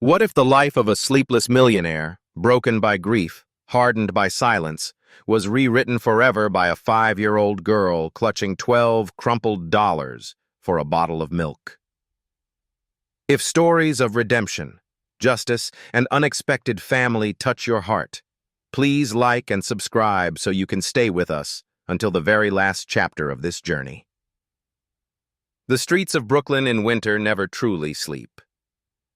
What if the life of a sleepless millionaire, broken by grief, hardened by silence, was rewritten forever by a 5-year-old girl clutching 12 crumpled dollars for a bottle of milk? If stories of redemption, justice, and unexpected family touch your heart, please like and subscribe so you can stay with us until the very last chapter of this journey. The streets of Brooklyn in winter never truly sleep.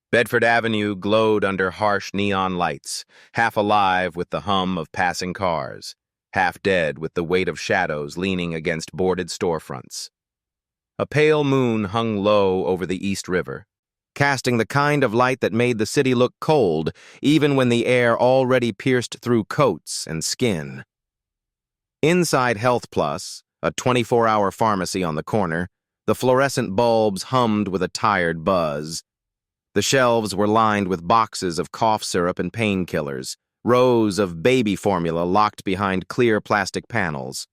Bedford Avenue glowed under harsh neon lights, half alive with the hum of passing cars, half dead with the weight of shadows leaning against boarded storefronts. A pale moon hung low over the East River, casting the kind of light that made the city look cold even when the air already pierced through coats and skin. Inside Health Plus, a 24-hour pharmacy on the corner, the fluorescent bulbs hummed with a tired buzz. The shelves were lined with boxes of cough syrup and painkillers, rows of baby formula locked behind clear plastic panels.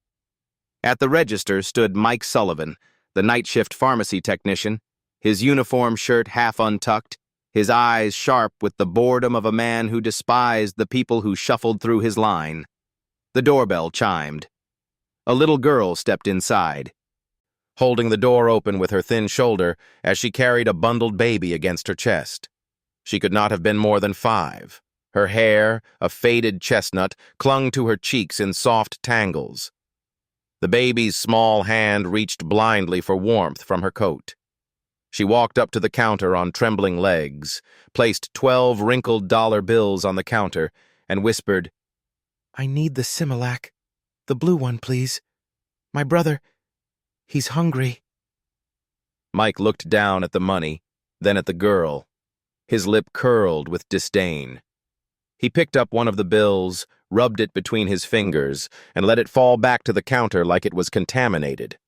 At the register stood Mike Sullivan, the night shift pharmacy technician, his uniform shirt half untucked, his eyes sharp with the boredom of a man who despised the people who shuffled through his line. The doorbell chimed. A little girl stepped inside, holding the door open with her thin shoulder as she carried a bundled baby against her chest. She could not have been more than 5. Her hair, a faded chestnut, clung to her cheeks in soft tangles. The baby's small hand reached blindly for warmth from her coat. She walked up to the counter on trembling legs, placed 12 wrinkled dollar bills on the counter, and whispered, "I need the Similac. The blue one, please. My brother, he's hungry." Mike looked down at the money, then at the girl. His lip curled with disdain. He picked up one of the bills, rubbed it between his fingers, and let it fall back to the counter like it was contaminated.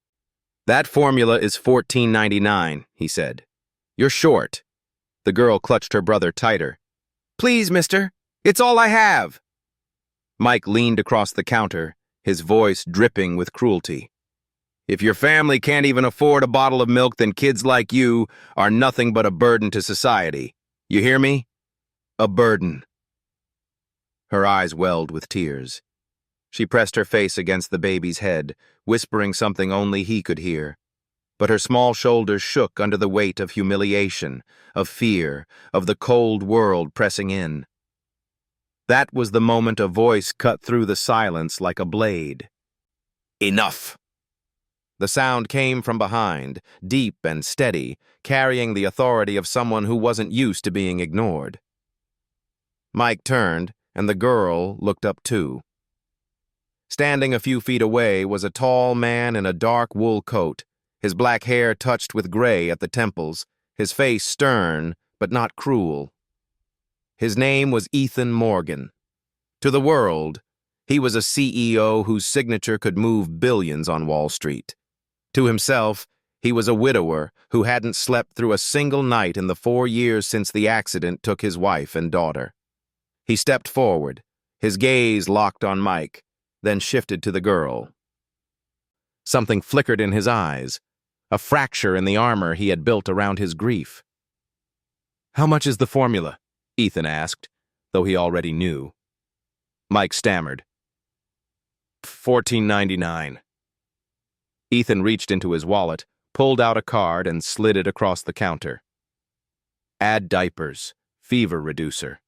"That formula is $14.99, he said. "You're short." The girl clutched her brother tighter. "Please, mister, it's all I have." Mike leaned across the counter, his voice dripping with cruelty. "If your family can't even afford a bottle of milk, then kids like you are nothing but a burden to society. You hear me? A burden." Her eyes welled with tears. She pressed her face against the baby's head, whispering something only he could hear. But her small shoulders shook under the weight of humiliation, of fear, of the cold world pressing in. That was the moment a voice cut through the silence like a blade. "Enough!" The sound came from behind, deep and steady, carrying the authority of someone who wasn't used to being ignored. Mike turned, and the girl looked up too. Standing a few feet away was a tall man in a dark wool coat, his black hair touched with gray at the temples, his face stern but not cruel. His name was Ethan Morgan. To the world, he was a CEO whose signature could move billions on Wall Street. To himself, he was a widower who hadn't slept through a single night in the 4 years since the accident took his wife and daughter. He stepped forward, his gaze locked on Mike, then shifted to the girl. Something flickered in his eyes, a fracture in the armor he had built around his grief. "How much is the formula?" Ethan asked, though he already knew. Mike stammered. $14.99. Ethan reached into his wallet, pulled out a card, and slid it across the counter. "Add diapers, fever reducer,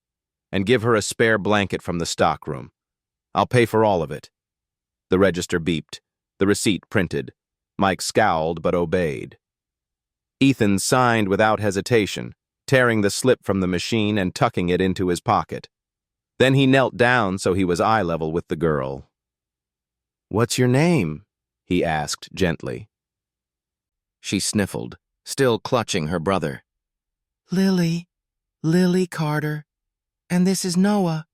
and give her a spare blanket from the stockroom. I'll pay for all of it." The register beeped, the receipt printed. Mike scowled but obeyed. Ethan signed without hesitation, tearing the slip from the machine and tucking it into his pocket. Then he knelt down so he was eye level with the girl. "What's your name?" he asked gently. She sniffled, still clutching her brother. "Lily. Lily Carter. And this is Noah."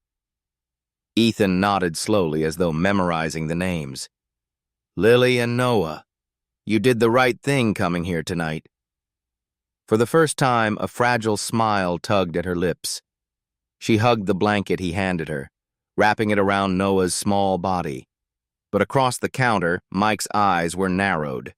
Ethan nodded slowly as though memorizing the names. "Lily and Noah. You did the right thing coming here tonight." For the first time, a fragile smile tugged at her lips. She hugged the blanket he handed her, wrapping it around Noah's small body. But across the counter, Mike's eyes were narrowed.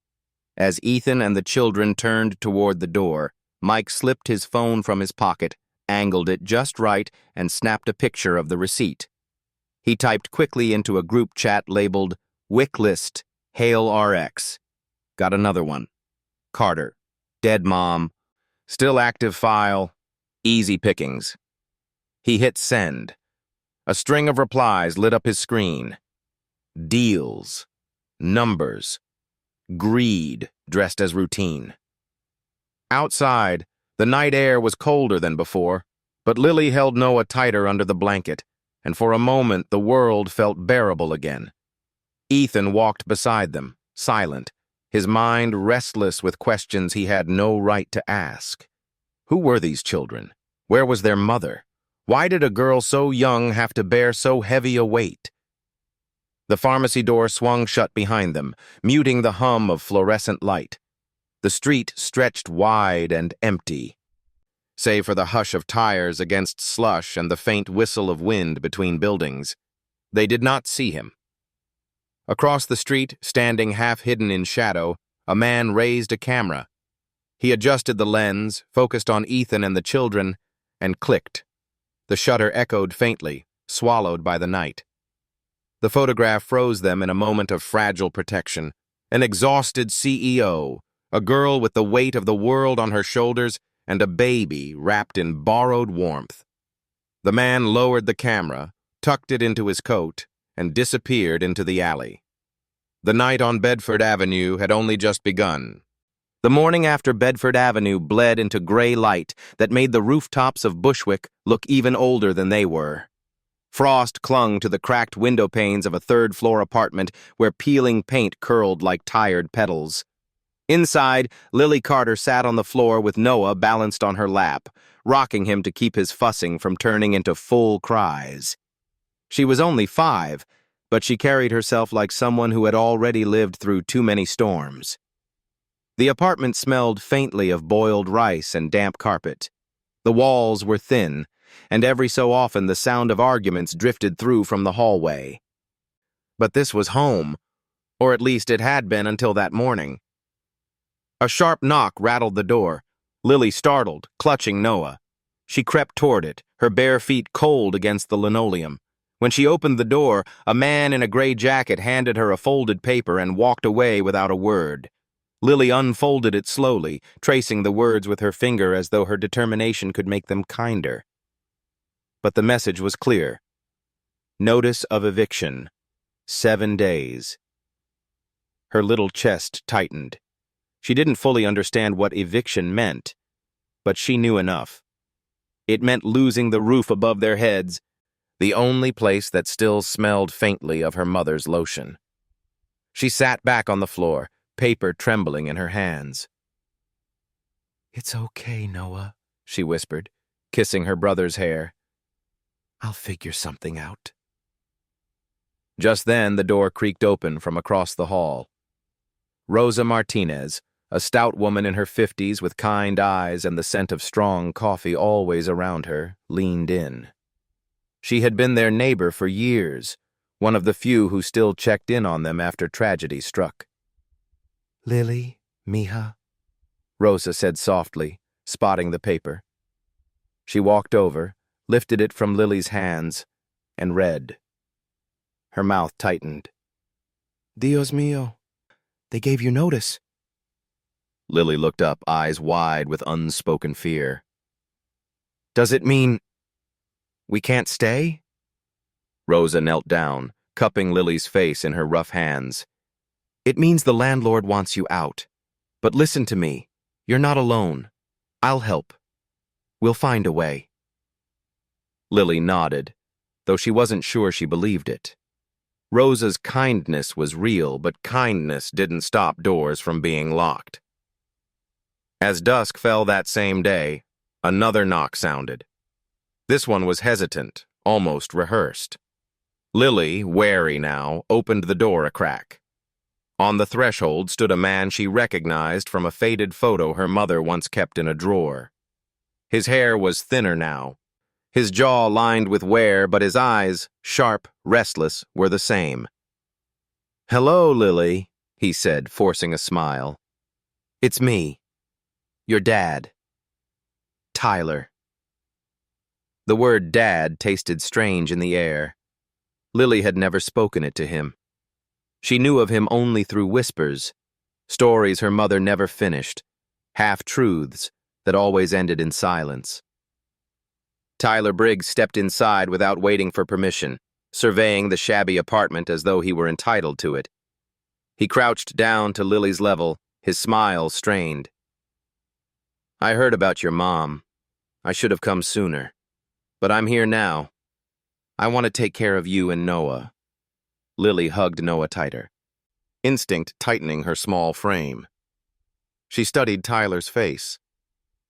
As Ethan and the children turned toward the door, Mike slipped his phone from his pocket, angled it just right, and snapped a picture of the receipt. He typed quickly into a group chat labeled Wick List, Hail RX. Got another one. Carter. Dead mom. Still active file. Easy pickings. He hit send. A string of replies lit up his screen. Deals. Numbers. Greed dressed as routine. Outside, the night air was colder than before, but Lily held Noah tighter under the blanket, and for a moment the world felt bearable again. Ethan walked beside them, silent, his mind restless with questions he had no right to ask. Who were these children? Where was their mother? Why did a girl so young have to bear so heavy a weight? The pharmacy door swung shut behind them, muting the hum of fluorescent light. The street stretched wide and empty, save for the hush of tires against slush and the faint whistle of wind between buildings. They did not see him. Across the street, standing half-hidden in shadow, a man raised a camera. He adjusted the lens, focused on Ethan and the children, and clicked. The shutter echoed faintly, swallowed by the night. The photograph froze them in a moment of fragile protection. An exhausted CEO, a girl with the weight of the world on her shoulders, and a baby wrapped in borrowed warmth. The man lowered the camera, tucked it into his coat, and disappeared into the alley. The night on Bedford Avenue had only just begun. The morning after Bedford Avenue bled into gray light that made the rooftops of Bushwick look even older than they were. Frost clung to the cracked window panes of a third-floor apartment where peeling paint curled like tired petals. Inside, Lily Carter sat on the floor with Noah balanced on her lap, rocking him to keep his fussing from turning into full cries. She was only 5, but she carried herself like someone who had already lived through too many storms. The apartment smelled faintly of boiled rice and damp carpet. The walls were thin, and every so often the sound of arguments drifted through from the hallway. But this was home, or at least it had been until that morning. A sharp knock rattled the door. Lily startled, clutching Noah. She crept toward it, her bare feet cold against the linoleum. When she opened the door, a man in a gray jacket handed her a folded paper and walked away without a word. Lily unfolded it slowly, tracing the words with her finger as though her determination could make them kinder. But the message was clear. Notice of eviction. 7 days. Her little chest tightened. She didn't fully understand what eviction meant, but she knew enough. It meant losing the roof above their heads, the only place that still smelled faintly of her mother's lotion. She sat back on the floor, paper trembling in her hands. "It's okay, Noah," she whispered, kissing her brother's hair. "I'll figure something out." Just then, the door creaked open from across the hall. Rosa Martinez, a stout woman in her 50s with kind eyes and the scent of strong coffee always around her, leaned in. She had been their neighbor for years, one of the few who still checked in on them after tragedy struck. "Lily, mija," Rosa said softly, spotting the paper. She walked over, lifted it from Lily's hands, and read. Her mouth tightened. "Dios mío, they gave you notice." Lily looked up, eyes wide with unspoken fear. "Does it mean we can't stay?" Rosa knelt down, cupping Lily's face in her rough hands. "It means the landlord wants you out. But listen to me. You're not alone. I'll help. We'll find a way." Lily nodded, though she wasn't sure she believed it. Rosa's kindness was real, but kindness didn't stop doors from being locked. As dusk fell that same day, another knock sounded. This one was hesitant, almost rehearsed. Lily, wary now, opened the door a crack. On the threshold stood a man she recognized from a faded photo her mother once kept in a drawer. His hair was thinner now, his jaw lined with wear, but his eyes, sharp, restless, were the same. "Hello, Lily," he said, forcing a smile. "It's me. Your dad. Tyler." The word dad tasted strange in the air. Lily had never spoken it to him. She knew of him only through whispers, stories her mother never finished, half-truths that always ended in silence. Tyler Briggs stepped inside without waiting for permission, surveying the shabby apartment as though he were entitled to it. He crouched down to Lily's level, his smile strained. "I heard about your mom. I should have come sooner. But I'm here now. I want to take care of you and Noah." Lily hugged Noah tighter, instinct tightening her small frame. She studied Tyler's face.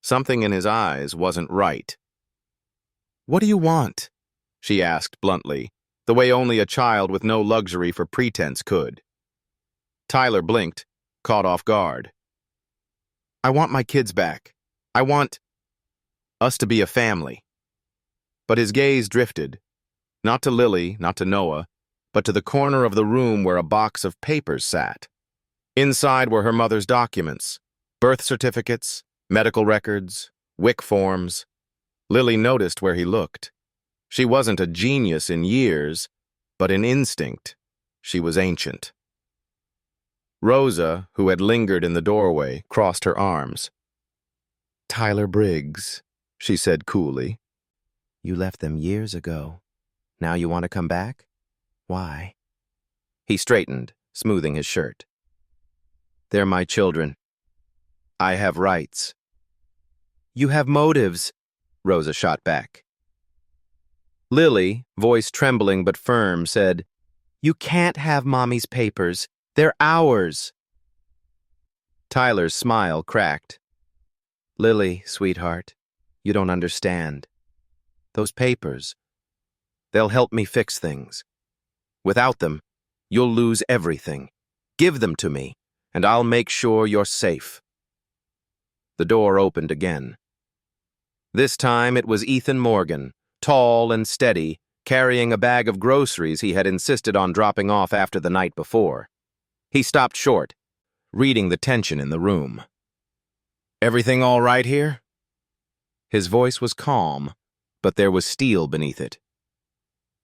Something in his eyes wasn't right. "What do you want?" she asked bluntly, the way only a child with no luxury for pretense could. Tyler blinked, caught off guard. "I want my kids back. I want us to be a family." But his gaze drifted, not to Lily, not to Noah, but to the corner of the room where a box of papers sat. Inside were her mother's documents, birth certificates, medical records, WIC forms. Lily noticed where he looked. She wasn't a genius in years, but in instinct, she was ancient. Rosa, who had lingered in the doorway, crossed her arms. "Tyler Briggs," she said coolly. "You left them years ago. Now you want to come back? Why?" He straightened, smoothing his shirt. "They're my children. I have rights." "You have motives," Rosa shot back. Lily, voice trembling but firm, said, "You can't have Mommy's papers. They're ours." Tyler's smile cracked. "Lily, sweetheart, you don't understand. Those papers, they'll help me fix things. Without them, you'll lose everything. Give them to me, and I'll make sure you're safe." The door opened again. This time it was Ethan Morgan, tall and steady, carrying a bag of groceries he had insisted on dropping off after the night before. He stopped short, reading the tension in the room. "Everything all right here?" His voice was calm, but there was steel beneath it.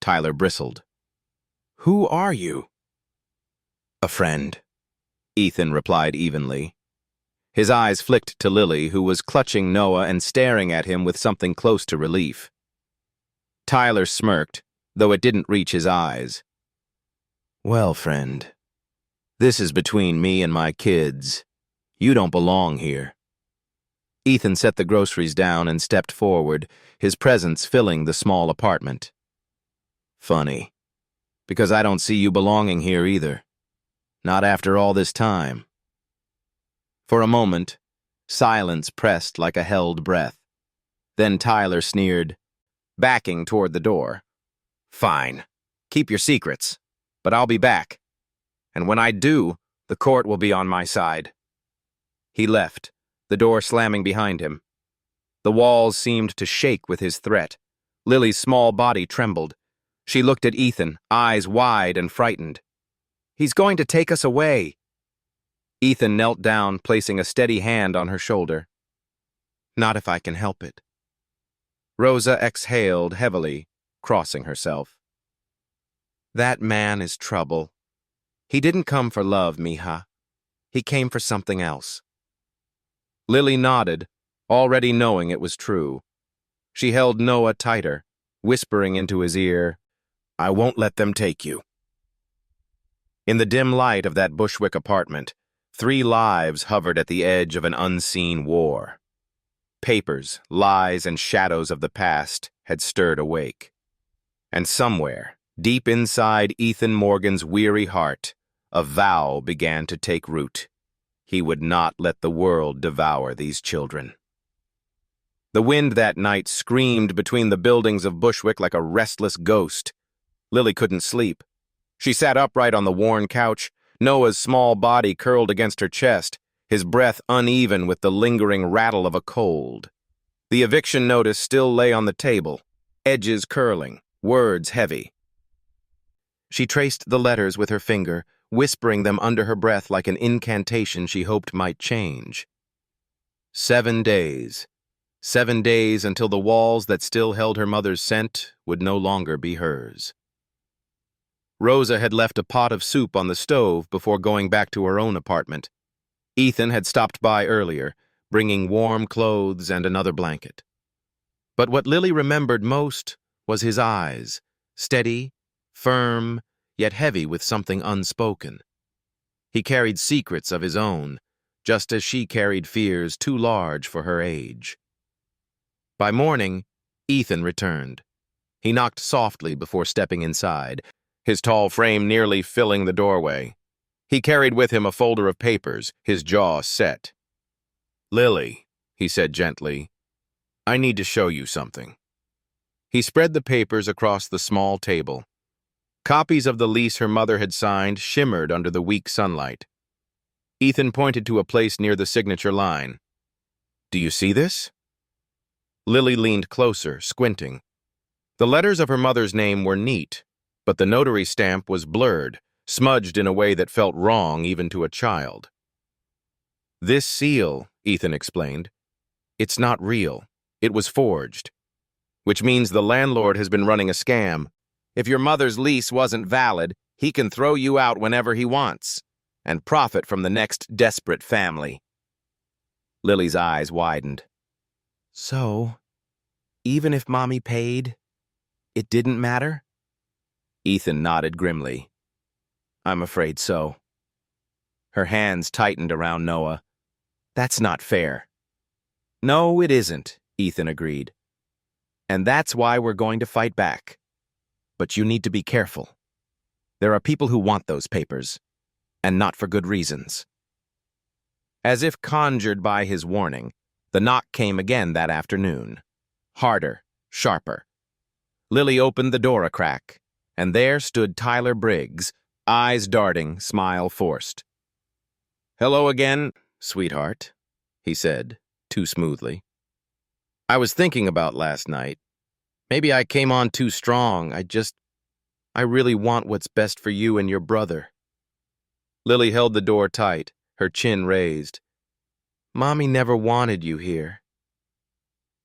Tyler bristled. "Who are you?" "A friend," Ethan replied evenly. His eyes flicked to Lily, who was clutching Noah and staring at him with something close to relief. Tyler smirked, though it didn't reach his eyes. "Well, friend, this is between me and my kids. You don't belong here." Ethan set the groceries down and stepped forward, his presence filling the small apartment. "Funny, because I don't see you belonging here either. Not after all this time." For a moment, silence pressed like a held breath. Then Tyler sneered, backing toward the door. "Fine. Keep your secrets. But I'll be back. And when I do, the court will be on my side." He left, the door slamming behind him. The walls seemed to shake with his threat. Lily's small body trembled. She looked at Ethan, eyes wide and frightened. "He's going to take us away." Ethan knelt down, placing a steady hand on her shoulder. "Not if I can help it." Rosa exhaled heavily, crossing herself. "That man is trouble. He didn't come for love, mija. He came for something else." Lily nodded, already knowing it was true. She held Noah tighter, whispering into his ear, "I won't let them take you." In the dim light of that Bushwick apartment, 3 lives hovered at the edge of an unseen war. Papers, lies, and shadows of the past had stirred awake. And somewhere, deep inside Ethan Morgan's weary heart, a vow began to take root. He would not let the world devour these children. The wind that night screamed between the buildings of Bushwick like a restless ghost. Lily couldn't sleep. She sat upright on the worn couch, Noah's small body curled against her chest, his breath uneven with the lingering rattle of a cold. The eviction notice still lay on the table, edges curling, words heavy. She traced the letters with her finger, whispering them under her breath like an incantation she hoped might change. 7 days. 7 days until the walls that still held her mother's scent would no longer be hers. Rosa had left a pot of soup on the stove before going back to her own apartment. Ethan had stopped by earlier, bringing warm clothes and another blanket. But what Lily remembered most was his eyes, steady, firm, yet heavy with something unspoken. He carried secrets of his own, just as she carried fears too large for her age. By morning, Ethan returned. He knocked softly before stepping inside, his tall frame nearly filling the doorway. He carried with him a folder of papers, his jaw set. "Lily," he said gently, "I need to show you something." He spread the papers across the small table. Copies of the lease her mother had signed shimmered under the weak sunlight. Ethan pointed to a place near the signature line. "Do you see this?" Lily leaned closer, squinting. The letters of her mother's name were neat, but the notary stamp was blurred, smudged in a way that felt wrong even to a child. "This seal," Ethan explained, "it's not real. It was forged. Which means the landlord has been running a scam. If your mother's lease wasn't valid, he can throw you out whenever he wants and profit from the next desperate family." Lily's eyes widened. "So, even if Mommy paid, it didn't matter?" Ethan nodded grimly. "I'm afraid so." Her hands tightened around Noah. "That's not fair." "No, it isn't," Ethan agreed. "And that's why we're going to fight back. But you need to be careful. There are people who want those papers, and not for good reasons." As if conjured by his warning, the knock came again that afternoon. Harder, sharper. Lily opened the door a crack, and there stood Tyler Briggs, eyes darting, smile forced. "Hello again, sweetheart," he said, too smoothly. "I was thinking about last night. Maybe I came on too strong. I really want what's best for you and your brother." Lily held the door tight, her chin raised. "Mommy never wanted you here."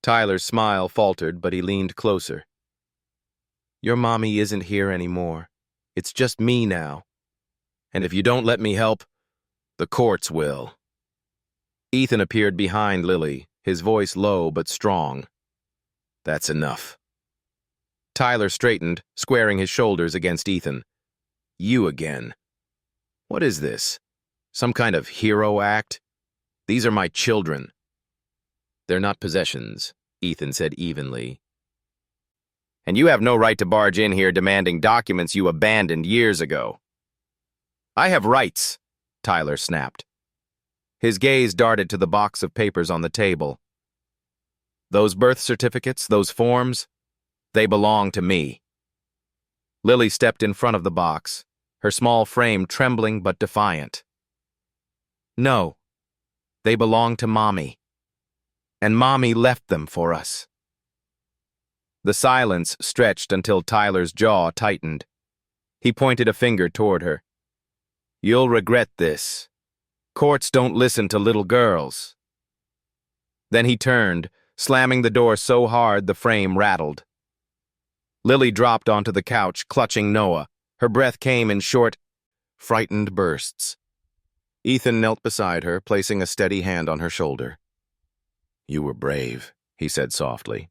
Tyler's smile faltered, but he leaned closer. "Your mommy isn't here anymore. It's just me now. And if you don't let me help, the courts will." Ethan appeared behind Lily, his voice low but strong. "That's enough." Tyler straightened, squaring his shoulders against Ethan. "You again. What is this? Some kind of hero act? These are my children." "They're not possessions," Ethan said evenly. "And you have no right to barge in here demanding documents you abandoned years ago." "I have rights," Tyler snapped. His gaze darted to the box of papers on the table. "Those birth certificates, those forms, they belong to me." Lily stepped in front of the box, her small frame trembling but defiant. "No, they belong to Mommy. And Mommy left them for us." The silence stretched until Tyler's jaw tightened. He pointed a finger toward her. "You'll regret this. Courts don't listen to little girls." Then he turned, slamming the door so hard the frame rattled. Lily dropped onto the couch, clutching Noah. Her breath came in short, frightened bursts. Ethan knelt beside her, placing a steady hand on her shoulder. "You were brave," he said softly.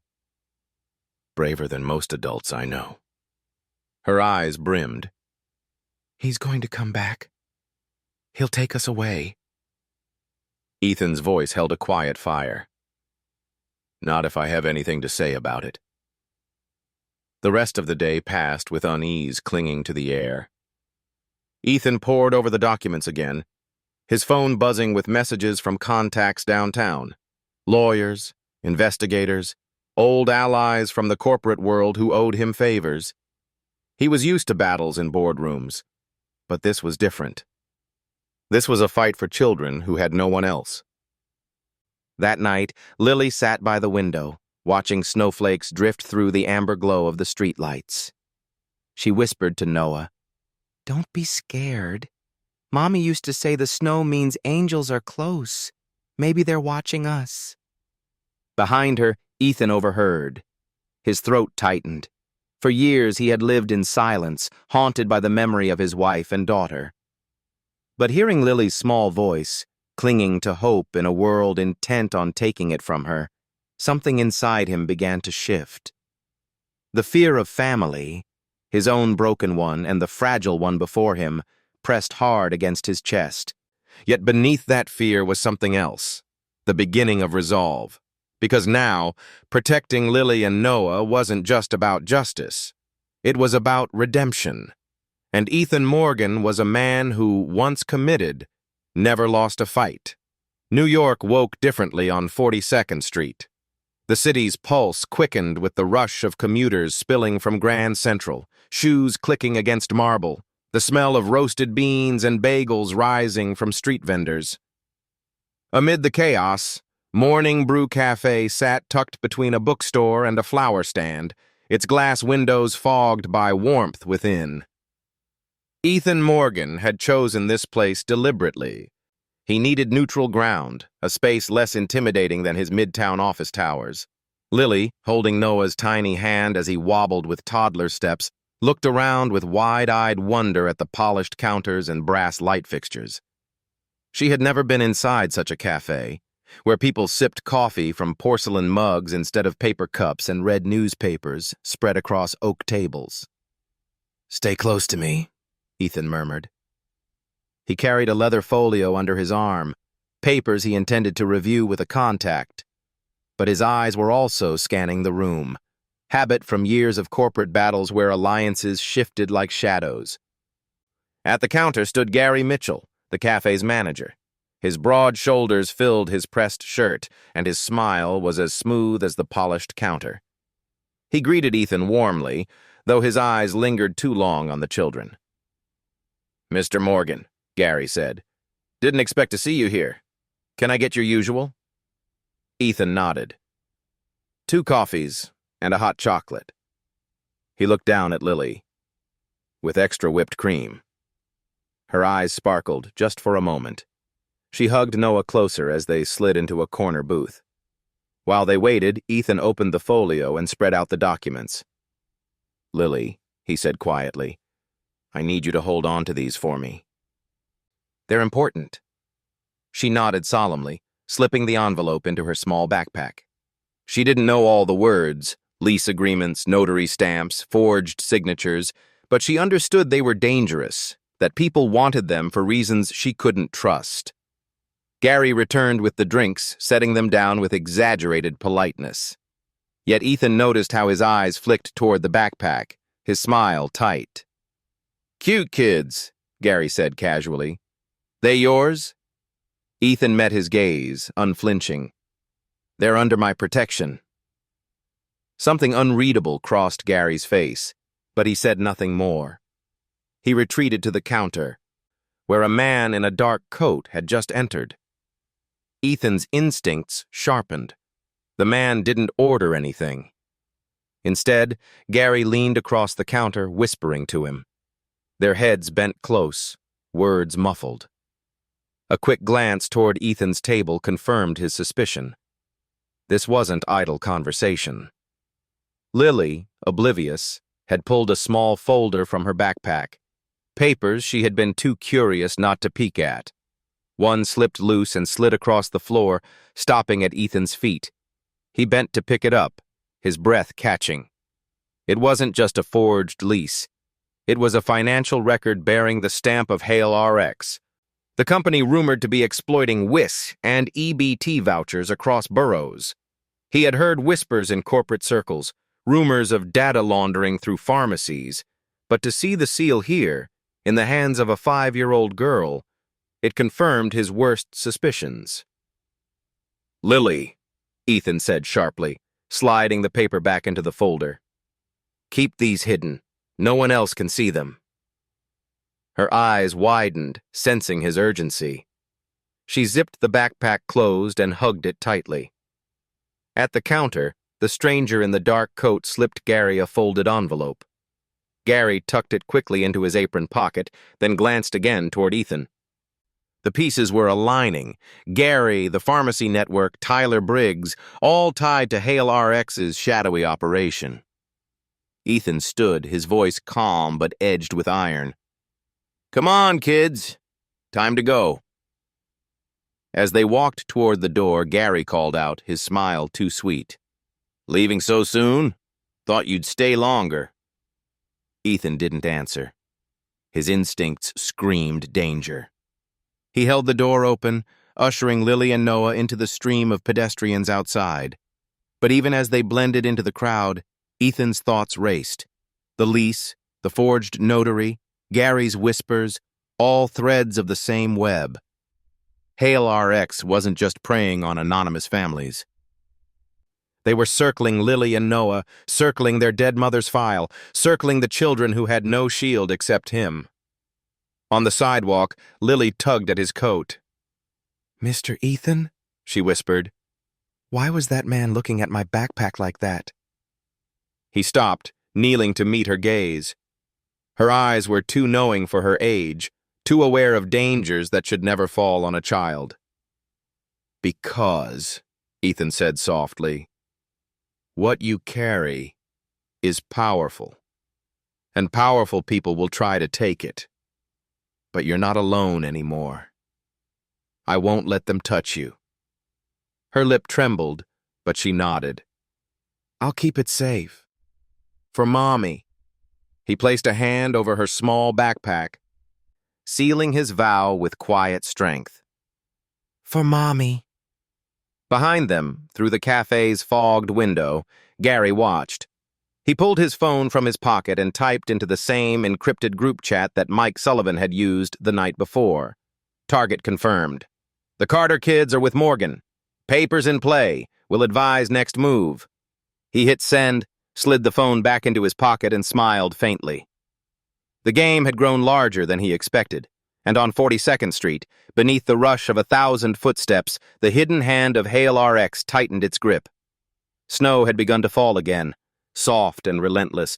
"Braver than most adults I know." Her eyes brimmed. "He's going to come back. He'll take us away." Ethan's voice held a quiet fire. "Not if I have anything to say about it." The rest of the day passed with unease clinging to the air. Ethan pored over the documents again, his phone buzzing with messages from contacts downtown. Lawyers, investigators, old allies from the corporate world who owed him favors. He was used to battles in boardrooms, but this was different. This was a fight for children who had no one else. That night, Lily sat by the window, watching snowflakes drift through the amber glow of the streetlights. She whispered to Noah, "Don't be scared. Mommy used to say the snow means angels are close. Maybe they're watching us." Behind her, Ethan overheard. His throat tightened. For years he had lived in silence, haunted by the memory of his wife and daughter. But hearing Lily's small voice, clinging to hope in a world intent on taking it from her, something inside him began to shift. The fear of family, his own broken one and the fragile one before him, pressed hard against his chest. Yet beneath that fear was something else, the beginning of resolve. Because now, protecting Lily and Noah wasn't just about justice. It was about redemption. And Ethan Morgan was a man who, once committed, never lost a fight. New York woke differently on 42nd Street. The city's pulse quickened with the rush of commuters spilling from Grand Central, shoes clicking against marble, the smell of roasted beans and bagels rising from street vendors. Amid the chaos, Morning Brew Cafe sat tucked between a bookstore and a flower stand, its glass windows fogged by warmth within. Ethan Morgan had chosen this place deliberately. He needed neutral ground, a space less intimidating than his midtown office towers. Lily, holding Noah's tiny hand as he wobbled with toddler steps, looked around with wide-eyed wonder at the polished counters and brass light fixtures. She had never been inside such a cafe, where people sipped coffee from porcelain mugs instead of paper cups and read newspapers spread across oak tables. "Stay close to me," Ethan murmured. He carried a leather folio under his arm, papers he intended to review with a contact. But his eyes were also scanning the room, habit from years of corporate battles where alliances shifted like shadows. At the counter stood Gary Mitchell, the cafe's manager. His broad shoulders filled his pressed shirt, and his smile was as smooth as the polished counter. He greeted Ethan warmly, though his eyes lingered too long on the children. "Mr. Morgan," Gary said. "Didn't expect to see you here. Can I get your usual?" Ethan nodded. "2 coffees and a hot chocolate." He looked down at Lily. "With extra whipped cream." Her eyes sparkled just for a moment. She hugged Noah closer as they slid into a corner booth. While they waited, Ethan opened the folio and spread out the documents. "Lily," he said quietly, "I need you to hold on to these for me. They're important." She nodded solemnly, slipping the envelope into her small backpack. She didn't know all the words, lease agreements, notary stamps, forged signatures, but she understood they were dangerous, that people wanted them for reasons she couldn't trust. Gary returned with the drinks, setting them down with exaggerated politeness. Yet Ethan noticed how his eyes flicked toward the backpack, his smile tight. "Cute kids," Gary said casually. "They yours?" Ethan met his gaze, unflinching. "They're under my protection." Something unreadable crossed Gary's face, but he said nothing more. He retreated to the counter, where a man in a dark coat had just entered. Ethan's instincts sharpened. The man didn't order anything. Instead, Gary leaned across the counter, whispering to him. Their heads bent close, words muffled. A quick glance toward Ethan's table confirmed his suspicion. This wasn't idle conversation. Lily, oblivious, had pulled a small folder from her backpack, papers she had been too curious not to peek at. One slipped loose and slid across the floor, stopping at Ethan's feet. He bent to pick it up, his breath catching. It wasn't just a forged lease. It was a financial record bearing the stamp of Hale RX, the company rumored to be exploiting WIS and EBT vouchers across boroughs. He had heard whispers in corporate circles, rumors of data laundering through pharmacies, but to see the seal here, in the hands of a 5-year-old girl, it confirmed his worst suspicions. "Lily," Ethan said sharply, sliding the paper back into the folder. "Keep these hidden. No one else can see them." Her eyes widened, sensing his urgency. She zipped the backpack closed and hugged it tightly. At the counter, the stranger in the dark coat slipped Gary a folded envelope. Gary tucked it quickly into his apron pocket, then glanced again toward Ethan. The pieces were aligning. Gary, the pharmacy network, Tyler Briggs, all tied to Hale RX's shadowy operation. Ethan stood, his voice calm but edged with iron. "Come on, kids. Time to go." As they walked toward the door, Gary called out, his smile too sweet. "Leaving so soon? Thought you'd stay longer." Ethan didn't answer. His instincts screamed danger. He held the door open, ushering Lily and Noah into the stream of pedestrians outside. But even as they blended into the crowd, Ethan's thoughts raced. The lease, the forged notary, Gary's whispers, all threads of the same web. Hale RX wasn't just preying on anonymous families. They were circling Lily and Noah, circling their dead mother's file, circling the children who had no shield except him. On the sidewalk, Lily tugged at his coat. "Mr. Ethan," she whispered, "why was that man looking at my backpack like that?" He stopped, kneeling to meet her gaze. Her eyes were too knowing for her age, too aware of dangers that should never fall on a child. "Because," Ethan said softly, "what you carry is powerful, and powerful people will try to take it. But you're not alone anymore. I won't let them touch you." Her lip trembled, but she nodded. "I'll keep it safe." "For Mommy." He placed a hand over her small backpack, sealing his vow with quiet strength. "For Mommy." Behind them, through the cafe's fogged window, Gary watched. He pulled his phone from his pocket and typed into the same encrypted group chat that Mike Sullivan had used the night before. Target confirmed. "The Carter kids are with Morgan. Papers in play. Will advise next move." He hit send, slid the phone back into his pocket, and smiled faintly. The game had grown larger than he expected, and on 42nd Street, beneath the rush of 1,000 footsteps, the hidden hand of Hale RX tightened its grip. Snow had begun to fall again, soft and relentless,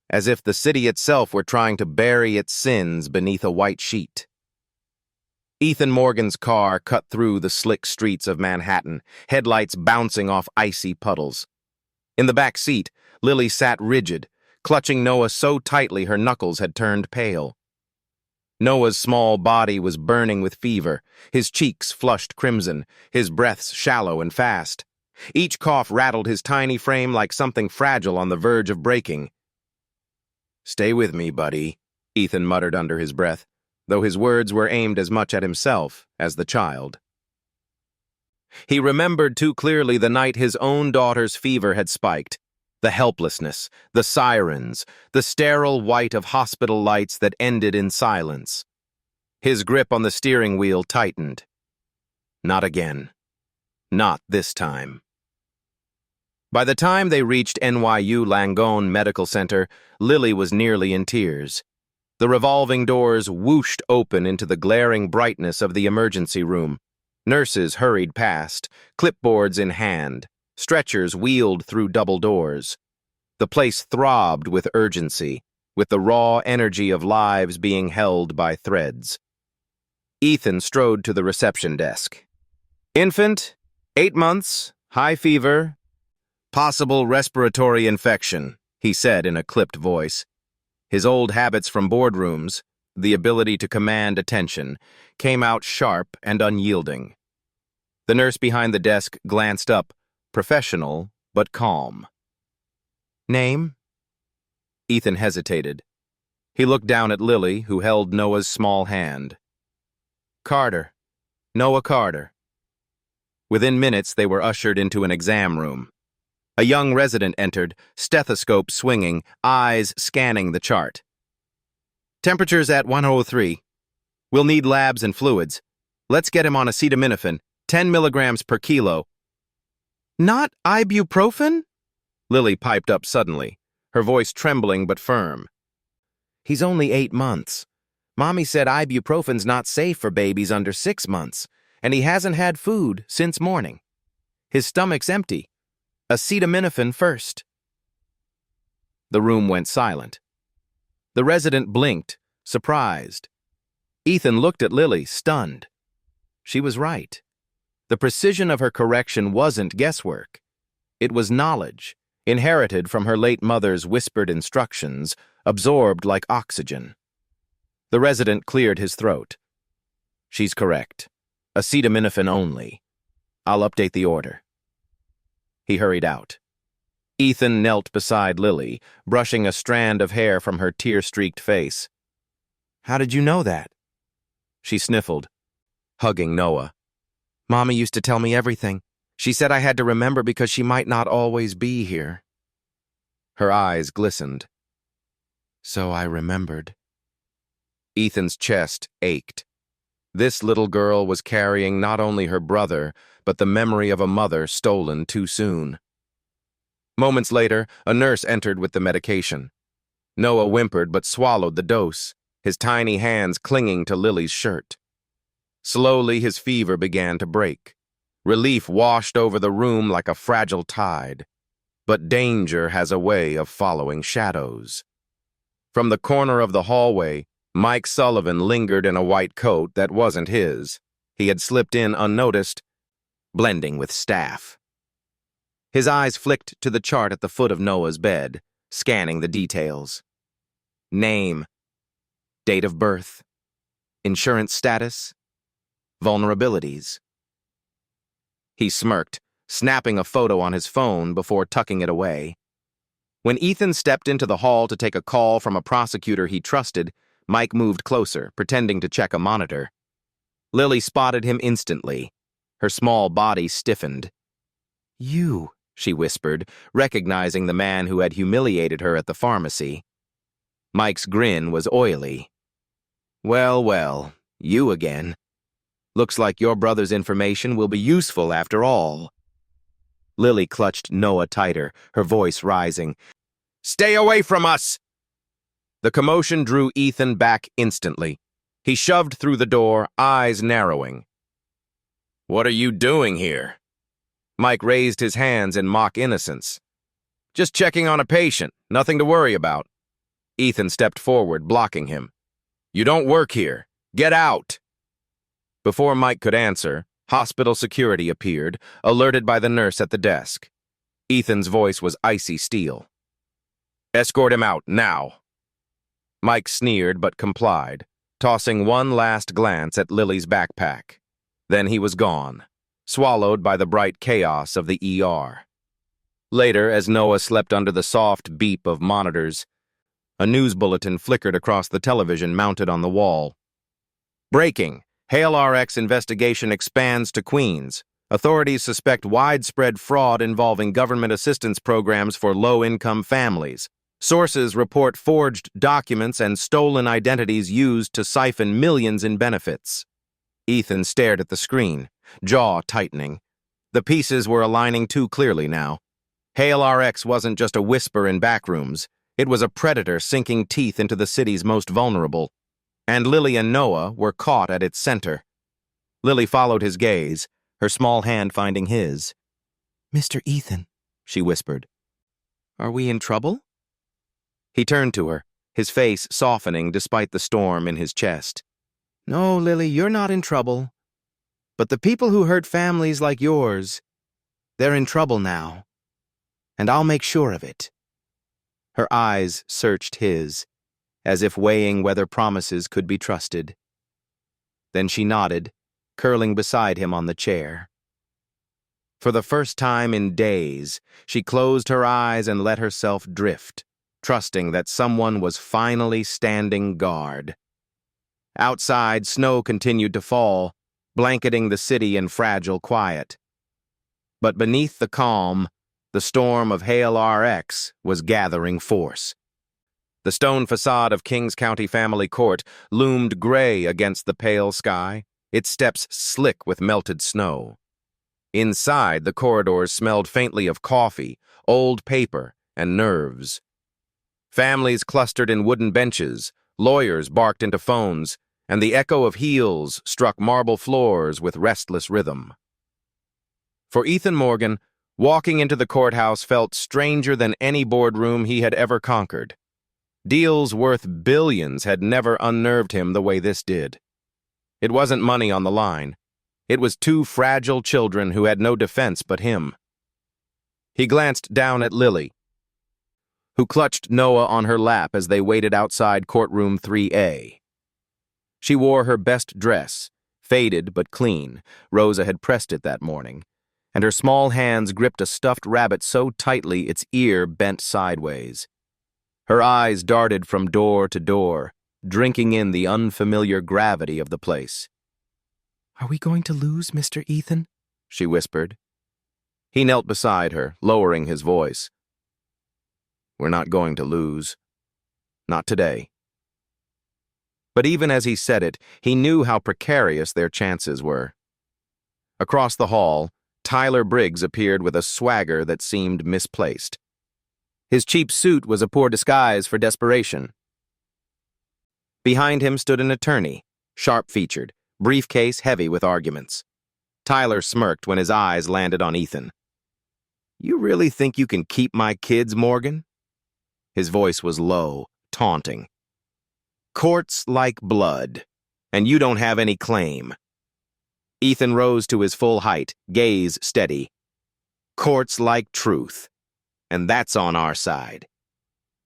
as if the city itself were trying to bury its sins beneath a white sheet. Ethan Morgan's car cut through the slick streets of Manhattan, headlights bouncing off icy puddles. In the back seat, Lily sat rigid, clutching Noah so tightly her knuckles had turned pale. Noah's small body was burning with fever, his cheeks flushed crimson, his breaths shallow and fast. Each cough rattled his tiny frame like something fragile on the verge of breaking. "Stay with me, buddy," Ethan muttered under his breath, though his words were aimed as much at himself as the child. He remembered too clearly the night his own daughter's fever had spiked. The helplessness, the sirens, the sterile white of hospital lights that ended in silence. His grip on the steering wheel tightened. Not again. Not this time. By the time they reached NYU Langone Medical Center, Lily was nearly in tears. The revolving doors whooshed open into the glaring brightness of the emergency room. Nurses hurried past, clipboards in hand. Stretchers wheeled through double doors. The place throbbed with urgency, with the raw energy of lives being held by threads. Ethan strode to the reception desk. "Infant, 8 months, high fever, possible respiratory infection," he said in a clipped voice. His old habits from boardrooms, the ability to command attention, came out sharp and unyielding. The nurse behind the desk glanced up, professional but calm. "Name?" Ethan hesitated. He looked down at Lily, who held Noah's small hand. "Carter. Noah Carter." Within minutes, they were ushered into an exam room. A young resident entered, stethoscope swinging, eyes scanning the chart. "Temperature's at 103. We'll need labs and fluids. Let's get him on acetaminophen, 10 milligrams per kilo." "Not ibuprofen?" Lily piped up suddenly, her voice trembling but firm. "He's only 8 months. Mommy said ibuprofen's not safe for babies under 6 months, and he hasn't had food since morning. His stomach's empty. Acetaminophen first." The room went silent. The resident blinked, surprised. Ethan looked at Lily, stunned. She was right. The precision of her correction wasn't guesswork. It was knowledge, inherited from her late mother's whispered instructions, absorbed like oxygen. The resident cleared his throat. She's correct. Acetaminophen only. I'll update the order. He hurried out. Ethan knelt beside Lily, brushing a strand of hair from her tear-streaked face. How did you know that? She sniffled, hugging Noah. Mommy used to tell me everything. She said I had to remember because she might not always be here. Her eyes glistened. So I remembered. Ethan's chest ached. This little girl was carrying not only her brother, but the memory of a mother stolen too soon. Moments later, a nurse entered with the medication. Noah whimpered but swallowed the dose, his tiny hands clinging to Lily's shirt. Slowly, his fever began to break. Relief washed over the room like a fragile tide. But danger has a way of following shadows. From the corner of the hallway, Mike Sullivan lingered in a white coat that wasn't his. He had slipped in unnoticed, blending with staff. His eyes flicked to the chart at the foot of Noah's bed, scanning the details. Name, date of birth, insurance status, vulnerabilities. He smirked, snapping a photo on his phone before tucking it away. When Ethan stepped into the hall to take a call from a prosecutor he trusted, Mike moved closer, pretending to check a monitor. Lily spotted him instantly. Her small body stiffened. You, she whispered, recognizing the man who had humiliated her at the pharmacy. Mike's grin was oily. Well, you again. Looks like your brother's information will be useful after all. Lily clutched Noah tighter, her voice rising. Stay away from us! The commotion drew Ethan back instantly. He shoved through the door, eyes narrowing. What are you doing here? Mike raised his hands in mock innocence. Just checking on a patient, nothing to worry about. Ethan stepped forward, blocking him. You don't work here. Get out! Before Mike could answer, hospital security appeared, alerted by the nurse at the desk. Ethan's voice was icy steel. Escort him out, now. Mike sneered but complied, tossing one last glance at Lily's backpack. Then he was gone, swallowed by the bright chaos of the ER. Later, as Noah slept under the soft beep of monitors, a news bulletin flickered across the television mounted on the wall. Breaking! HaleRx investigation expands to Queens. Authorities suspect widespread fraud involving government assistance programs for low-income families. Sources report forged documents and stolen identities used to siphon millions in benefits. Ethan stared at the screen, jaw tightening. The pieces were aligning too clearly now. HaleRx wasn't just a whisper in backrooms. It was a predator sinking teeth into the city's most vulnerable. And Lily and Noah were caught at its center. Lily followed his gaze, her small hand finding his. Mr. Ethan, she whispered. Are we in trouble? He turned to her, his face softening despite the storm in his chest. No, Lily, you're not in trouble. But the people who hurt families like yours, they're in trouble now. And I'll make sure of it. Her eyes searched his, as if weighing whether promises could be trusted. Then she nodded, curling beside him on the chair. For the first time in days, she closed her eyes and let herself drift, trusting that someone was finally standing guard. Outside, snow continued to fall, blanketing the city in fragile quiet. But beneath the calm, the storm of HaleRx was gathering force. The stone facade of Kings County Family Court loomed gray against the pale sky, its steps slick with melted snow. Inside, the corridors smelled faintly of coffee, old paper, and nerves. Families clustered in wooden benches, lawyers barked into phones, and the echo of heels struck marble floors with restless rhythm. For Ethan Morgan, walking into the courthouse felt stranger than any boardroom he had ever conquered. Deals worth billions had never unnerved him the way this did. It wasn't money on the line. It was two fragile children who had no defense but him. He glanced down at Lily, who clutched Noah on her lap as they waited outside courtroom 3A. She wore her best dress, faded but clean. Rosa had pressed it that morning, and her small hands gripped a stuffed rabbit so tightly its ear bent sideways. Her eyes darted from door to door, drinking in the unfamiliar gravity of the place. Are we going to lose, Mr. Ethan? She whispered. He knelt beside her, lowering his voice. We're not going to lose. Not today. But even as he said it, he knew how precarious their chances were. Across the hall, Tyler Briggs appeared with a swagger that seemed misplaced. His cheap suit was a poor disguise for desperation. Behind him stood an attorney, sharp-featured, briefcase heavy with arguments. Tyler smirked when his eyes landed on Ethan. You really think you can keep my kids, Morgan? His voice was low, taunting. Courts like blood, and you don't have any claim. Ethan rose to his full height, gaze steady. Courts like truth, and that's on our side.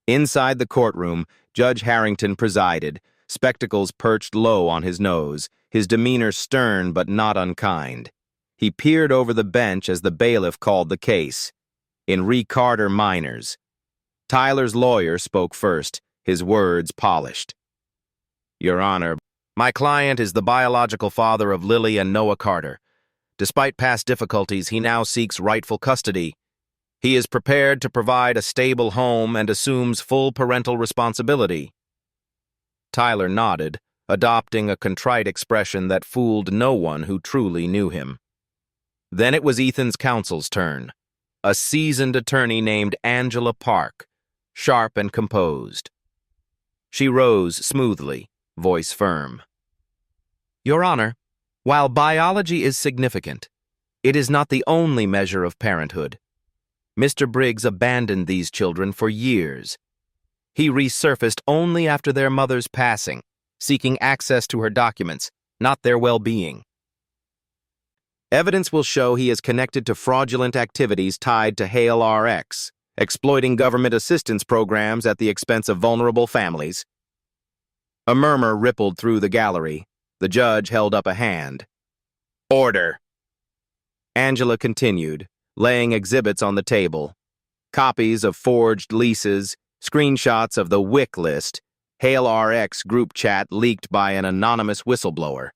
Inside the courtroom, Judge Harrington presided, spectacles perched low on his nose, his demeanor stern but not unkind. He peered over the bench as the bailiff called the case. Enrique Carter Minors. Tyler's lawyer spoke first, his words polished. Your Honor, my client is the biological father of Lily and Noah Carter. Despite past difficulties, he now seeks rightful custody. He is prepared to provide a stable home and assumes full parental responsibility. Tyler nodded, adopting a contrite expression that fooled no one who truly knew him. Then it was Ethan's counsel's turn, a seasoned attorney named Angela Park, sharp and composed. She rose smoothly, voice firm. Your Honor, while biology is significant, it is not the only measure of parenthood. Mr. Briggs abandoned these children for years. He resurfaced only after their mother's passing, seeking access to her documents, not their well-being. Evidence will show he is connected to fraudulent activities tied to Hale RX, exploiting government assistance programs at the expense of vulnerable families. A murmur rippled through the gallery. The judge held up a hand. Order. Angela continued, laying exhibits on the table. Copies of forged leases, screenshots of the WIC list, Hale RX group chat leaked by an anonymous whistleblower.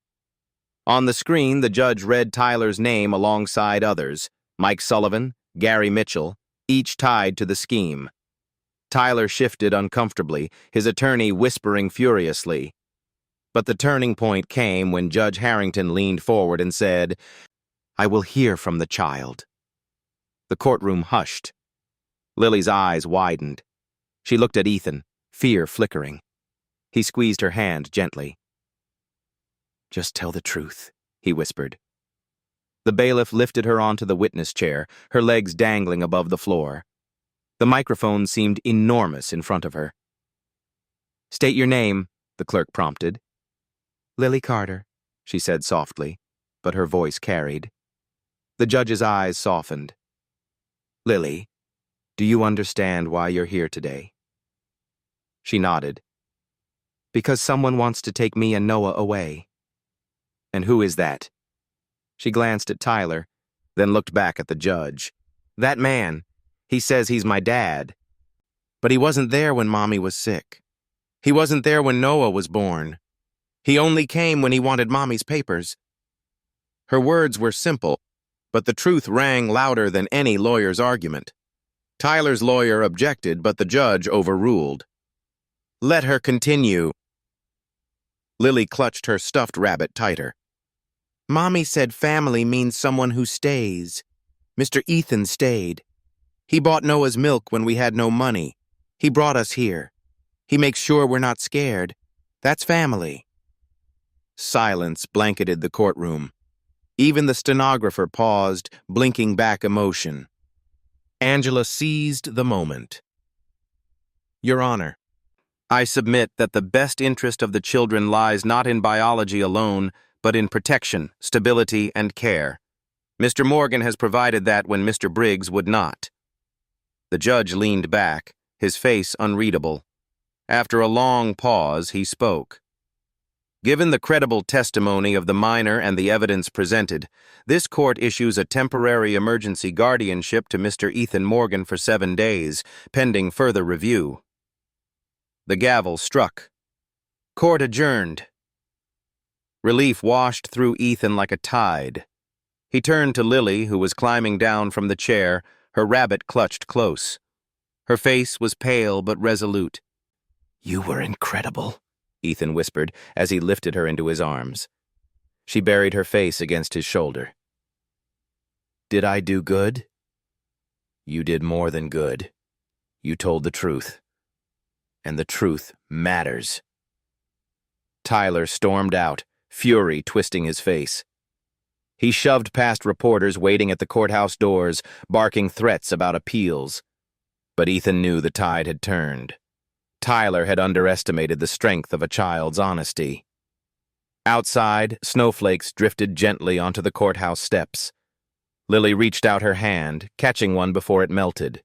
On the screen, the judge read Tyler's name alongside others, Mike Sullivan, Gary Mitchell, each tied to the scheme. Tyler shifted uncomfortably, his attorney whispering furiously. But the turning point came when Judge Harrington leaned forward and said, I will hear from the child. The courtroom hushed. Lily's eyes widened. She looked at Ethan, fear flickering. He squeezed her hand gently. Just tell the truth, he whispered. The bailiff lifted her onto the witness chair, her legs dangling above the floor. The microphone seemed enormous in front of her. State your name, the clerk prompted. Lily Carter, she said softly, but her voice carried. The judge's eyes softened. Lily, do you understand why you're here today? She nodded. Because someone wants to take me and Noah away. And who is that? She glanced at Tyler, then looked back at the judge. That man. He says he's my dad. But he wasn't there when Mommy was sick. He wasn't there when Noah was born. He only came when he wanted Mommy's papers. Her words were simple, but the truth rang louder than any lawyer's argument. Tyler's lawyer objected, but the judge overruled. Let her continue. Lily clutched her stuffed rabbit tighter. Mommy said family means someone who stays. Mr. Ethan stayed. He bought Noah's milk when we had no money. He brought us here. He makes sure we're not scared. That's family. Silence blanketed the courtroom. Even the stenographer paused, blinking back emotion. Angela seized the moment. Your Honor, I submit that the best interest of the children lies not in biology alone, but in protection, stability, and care. Mr. Morgan has provided that when Mr. Briggs would not. The judge leaned back, his face unreadable. After a long pause, he spoke. Given the credible testimony of the minor and the evidence presented, this court issues a temporary emergency guardianship to Mr. Ethan Morgan for 7 days, pending further review. The gavel struck. Court adjourned. Relief washed through Ethan like a tide. He turned to Lily, who was climbing down from the chair, her rabbit clutched close. Her face was pale but resolute. You were incredible, Ethan whispered as he lifted her into his arms. She buried her face against his shoulder. Did I do good? You did more than good. You told the truth. And the truth matters. Tyler stormed out, fury twisting his face. He shoved past reporters waiting at the courthouse doors, barking threats about appeals. But Ethan knew the tide had turned. Tyler had underestimated the strength of a child's honesty. Outside, snowflakes drifted gently onto the courthouse steps. Lily reached out her hand, catching one before it melted.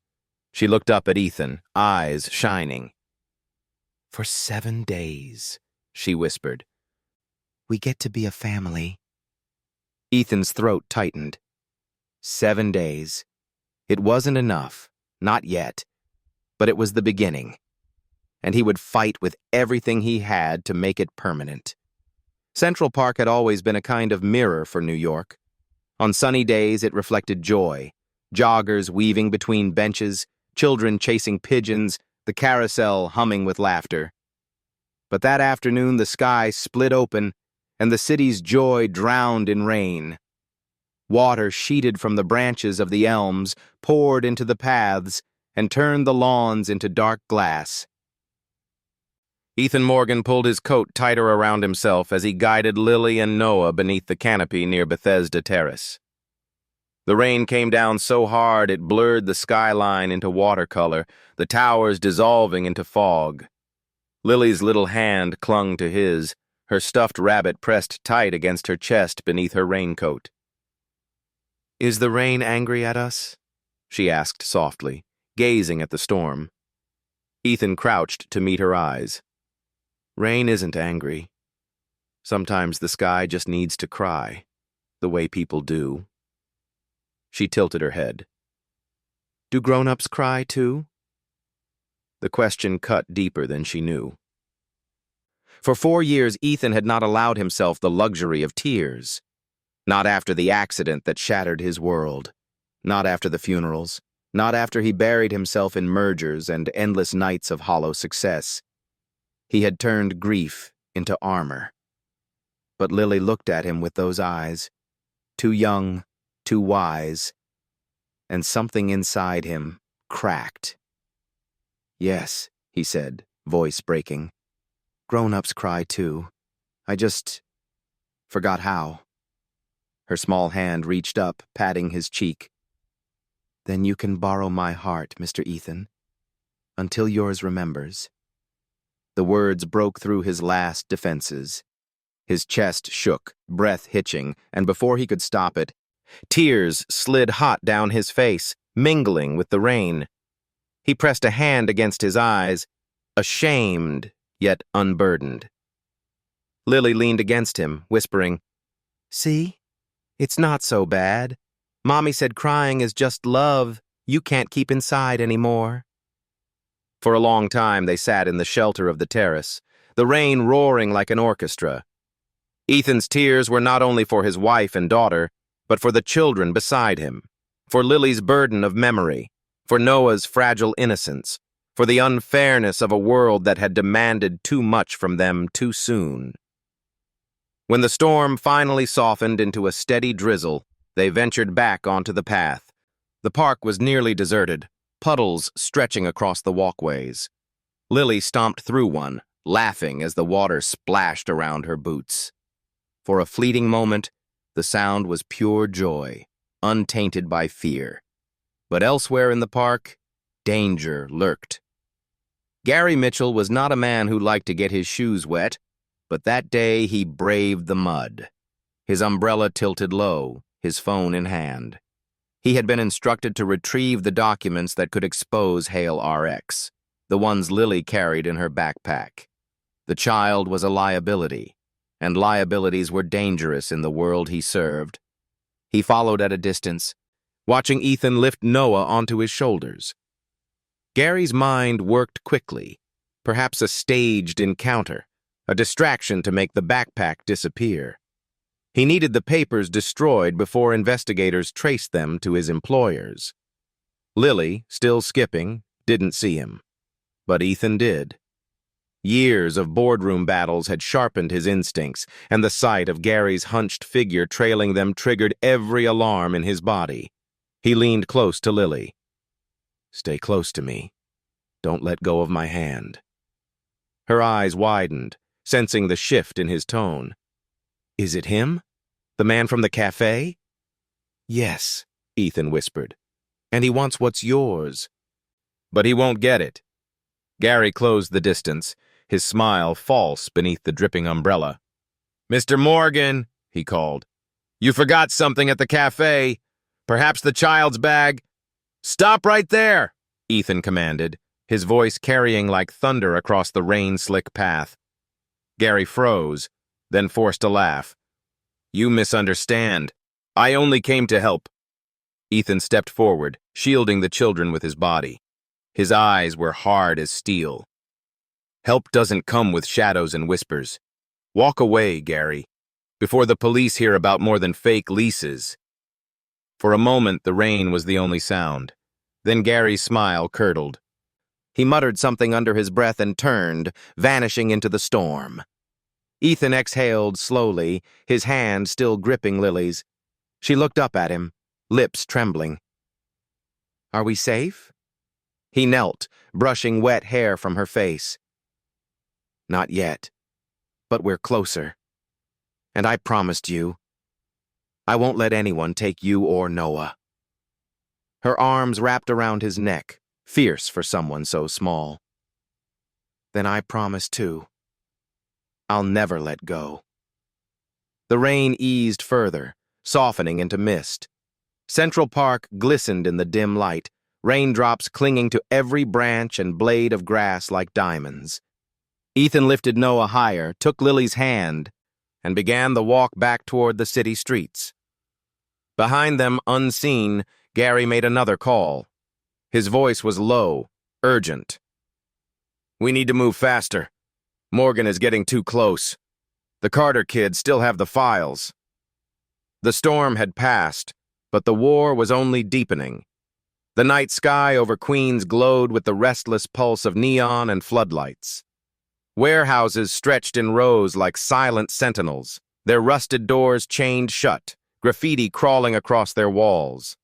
She looked up at Ethan, eyes shining. For 7 days, she whispered. We get to be a family. Ethan's throat tightened. 7 days. It wasn't enough, not yet, but it was the beginning. And he would fight with everything he had to make it permanent. Central Park had always been a kind of mirror for New York. On sunny days, it reflected joy. Joggers weaving between benches, children chasing pigeons, the carousel humming with laughter. But that afternoon, the sky split open, and the city's joy drowned in rain. Water sheeted from the branches of the elms, poured into the paths, and turned the lawns into dark glass. Ethan Morgan pulled his coat tighter around himself as he guided Lily and Noah beneath the canopy near Bethesda Terrace. The rain came down so hard it blurred the skyline into watercolor, the towers dissolving into fog. Lily's little hand clung to his, her stuffed rabbit pressed tight against her chest beneath her raincoat. "Is the rain angry at us?" she asked softly, gazing at the storm. Ethan crouched to meet her eyes. Rain isn't angry. Sometimes the sky just needs to cry, the way people do. She tilted her head. Do grown-ups cry too? The question cut deeper than she knew. For 4 years, Ethan had not allowed himself the luxury of tears. Not after the accident that shattered his world. Not after the funerals. Not after he buried himself in mergers and endless nights of hollow success. He had turned grief into armor. But Lily looked at him with those eyes, too young, too wise, and something inside him cracked. Yes, he said, voice breaking. Grown-ups cry too. I just forgot how. Her small hand reached up, patting his cheek. Then you can borrow my heart, Mr. Ethan, until yours remembers. The words broke through his last defenses. His chest shook, breath hitching, and before he could stop it, tears slid hot down his face, mingling with the rain. He pressed a hand against his eyes, ashamed, yet unburdened. Lily leaned against him, whispering, See? It's not so bad. Mommy said crying is just love you can't keep inside anymore. For a long time they sat in the shelter of the terrace, the rain roaring like an orchestra. Ethan's tears were not only for his wife and daughter, but for the children beside him, for Lily's burden of memory, for Noah's fragile innocence, for the unfairness of a world that had demanded too much from them too soon. When the storm finally softened into a steady drizzle, they ventured back onto the path. The park was nearly deserted, puddles stretching across the walkways. Lily stomped through one, laughing as the water splashed around her boots. For a fleeting moment, the sound was pure joy, untainted by fear. But elsewhere in the park, danger lurked. Gary Mitchell was not a man who liked to get his shoes wet, but that day he braved the mud. his umbrella tilted low, his phone in hand. He had been instructed to retrieve the documents that could expose Hale RX, the ones Lily carried in her backpack. The child was a liability, and liabilities were dangerous in the world he served. He followed at a distance, watching Ethan lift Noah onto his shoulders. Gary's mind worked quickly, perhaps a staged encounter, a distraction to make the backpack disappear. He needed the papers destroyed before investigators traced them to his employers. Lily, still skipping, didn't see him, but Ethan did. Years of boardroom battles had sharpened his instincts, and the sight of Gary's hunched figure trailing them triggered every alarm in his body. He leaned close to Lily. "Stay close to me. Don't let go of my hand." Her eyes widened, sensing the shift in his tone. "Is it him? The man from the cafe?" "Yes," Ethan whispered. "And he wants what's yours." "But he won't get it." Gary closed the distance, his smile false beneath the dripping umbrella. "Mr. Morgan," he called. "You forgot something at the cafe. Perhaps the child's bag." "Stop right there," Ethan commanded, his voice carrying like thunder across the rain-slick path. Gary froze, then forced a laugh. "You misunderstand. I only came to help." Ethan stepped forward, shielding the children with his body. His eyes were hard as steel. "Help doesn't come with shadows and whispers. Walk away, Gary, before the police hear about more than fake leases." For a moment, the rain was the only sound. Then Gary's smile curdled. He muttered something under his breath and turned, vanishing into the storm. Ethan exhaled slowly, his hand still gripping Lily's. She looked up at him, lips trembling. "Are we safe?" He knelt, brushing wet hair from her face. "Not yet, but we're closer. And I promised you, I won't let anyone take you or Noah." Her arms wrapped around his neck, fierce for someone so small. "Then I promise too. I'll never let go." The rain eased further, softening into mist. Central Park glistened in the dim light, raindrops clinging to every branch and blade of grass like diamonds. Ethan lifted Noah higher, took Lily's hand, and began the walk back toward the city streets. Behind them, unseen, Gary made another call. His voice was low, urgent. "We need to move faster. Morgan is getting too close. The Carter kids still have the files." The storm had passed, but the war was only deepening. The night sky over Queens glowed with the restless pulse of neon and floodlights. Warehouses stretched in rows like silent sentinels, their rusted doors chained shut, graffiti crawling across their walls.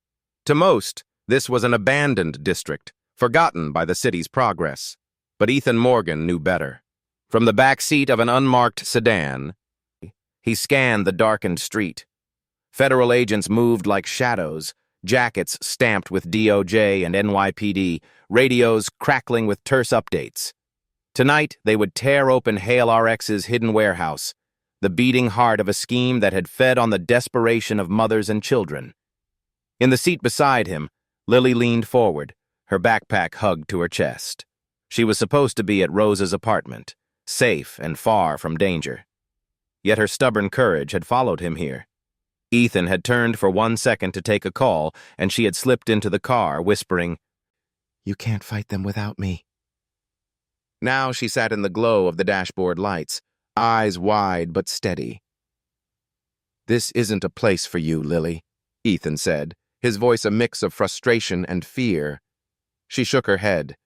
To most, this was an abandoned district, forgotten by the city's progress. But Ethan Morgan knew better. From the back seat of an unmarked sedan, he scanned the darkened street. Federal agents moved like shadows, jackets stamped with DOJ and NYPD, radios crackling with terse updates. Tonight, they would tear open Hale RX's hidden warehouse, the beating heart of a scheme that had fed on the desperation of mothers and children. In the seat beside him, Lily leaned forward, her backpack hugged to her chest. She was supposed to be at Rosa's apartment, safe and far from danger. Yet her stubborn courage had followed him here. Ethan had turned for 1 second to take a call, and she had slipped into the car, whispering, "You can't fight them without me." Now she sat in the glow of the dashboard lights, eyes wide but steady. "This isn't a place for you, Lily," Ethan said, his voice a mix of frustration and fear. She shook her head.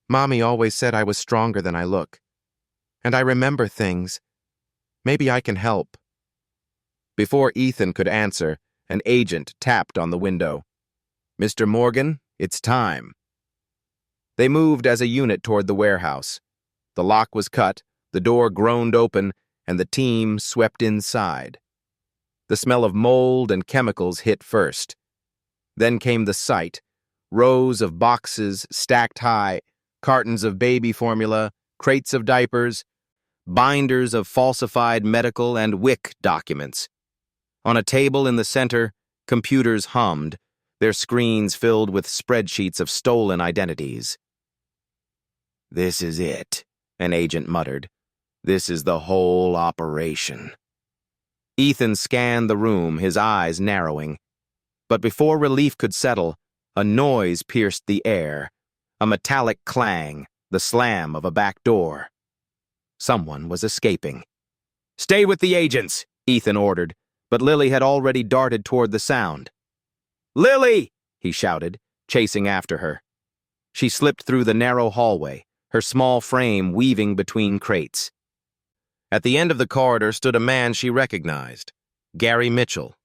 "Mommy always said I was stronger than I look. And I remember things. Maybe I can help." Before Ethan could answer, an agent tapped on the window. "Mr. Morgan, it's time." They moved as a unit toward the warehouse. The lock was cut, the door groaned open, and the team swept inside. The smell of mold and chemicals hit first. Then came the sight, rows of boxes stacked high, cartons of baby formula, crates of diapers, binders of falsified medical and WIC documents. On a table in the center, computers hummed, their screens filled with spreadsheets of stolen identities. "This is it," an agent muttered. "This is the whole operation." Ethan scanned the room, his eyes narrowing. But before relief could settle, a noise pierced the air. A metallic clang, the slam of a back door. Someone was escaping. "Stay with the agents," Ethan ordered, but Lily had already darted toward the sound. "Lily!" he shouted, chasing after her. She slipped through the narrow hallway, her small frame weaving between crates. At the end of the corridor stood a man she recognized, Gary Mitchell.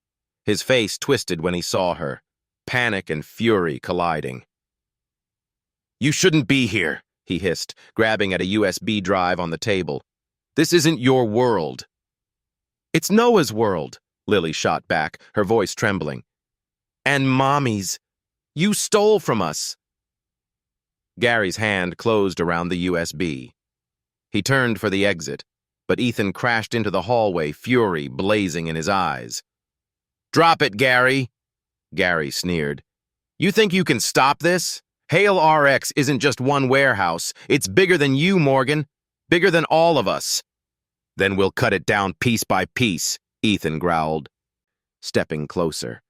His face twisted when he saw her, panic and fury colliding. "You shouldn't be here," he hissed, grabbing at a USB drive on the table. "This isn't your world." "It's Noah's world," Lily shot back, her voice trembling. "And Mommy's. You stole from us." Gary's hand closed around the USB. He turned for the exit, but Ethan crashed into the hallway, fury blazing in his eyes. "Drop it, Gary," Gary sneered. "You think you can stop this? Hale RX isn't just one warehouse. It's bigger than you, Morgan. Bigger than all of us." "Then we'll cut it down piece by piece," Ethan growled, stepping closer.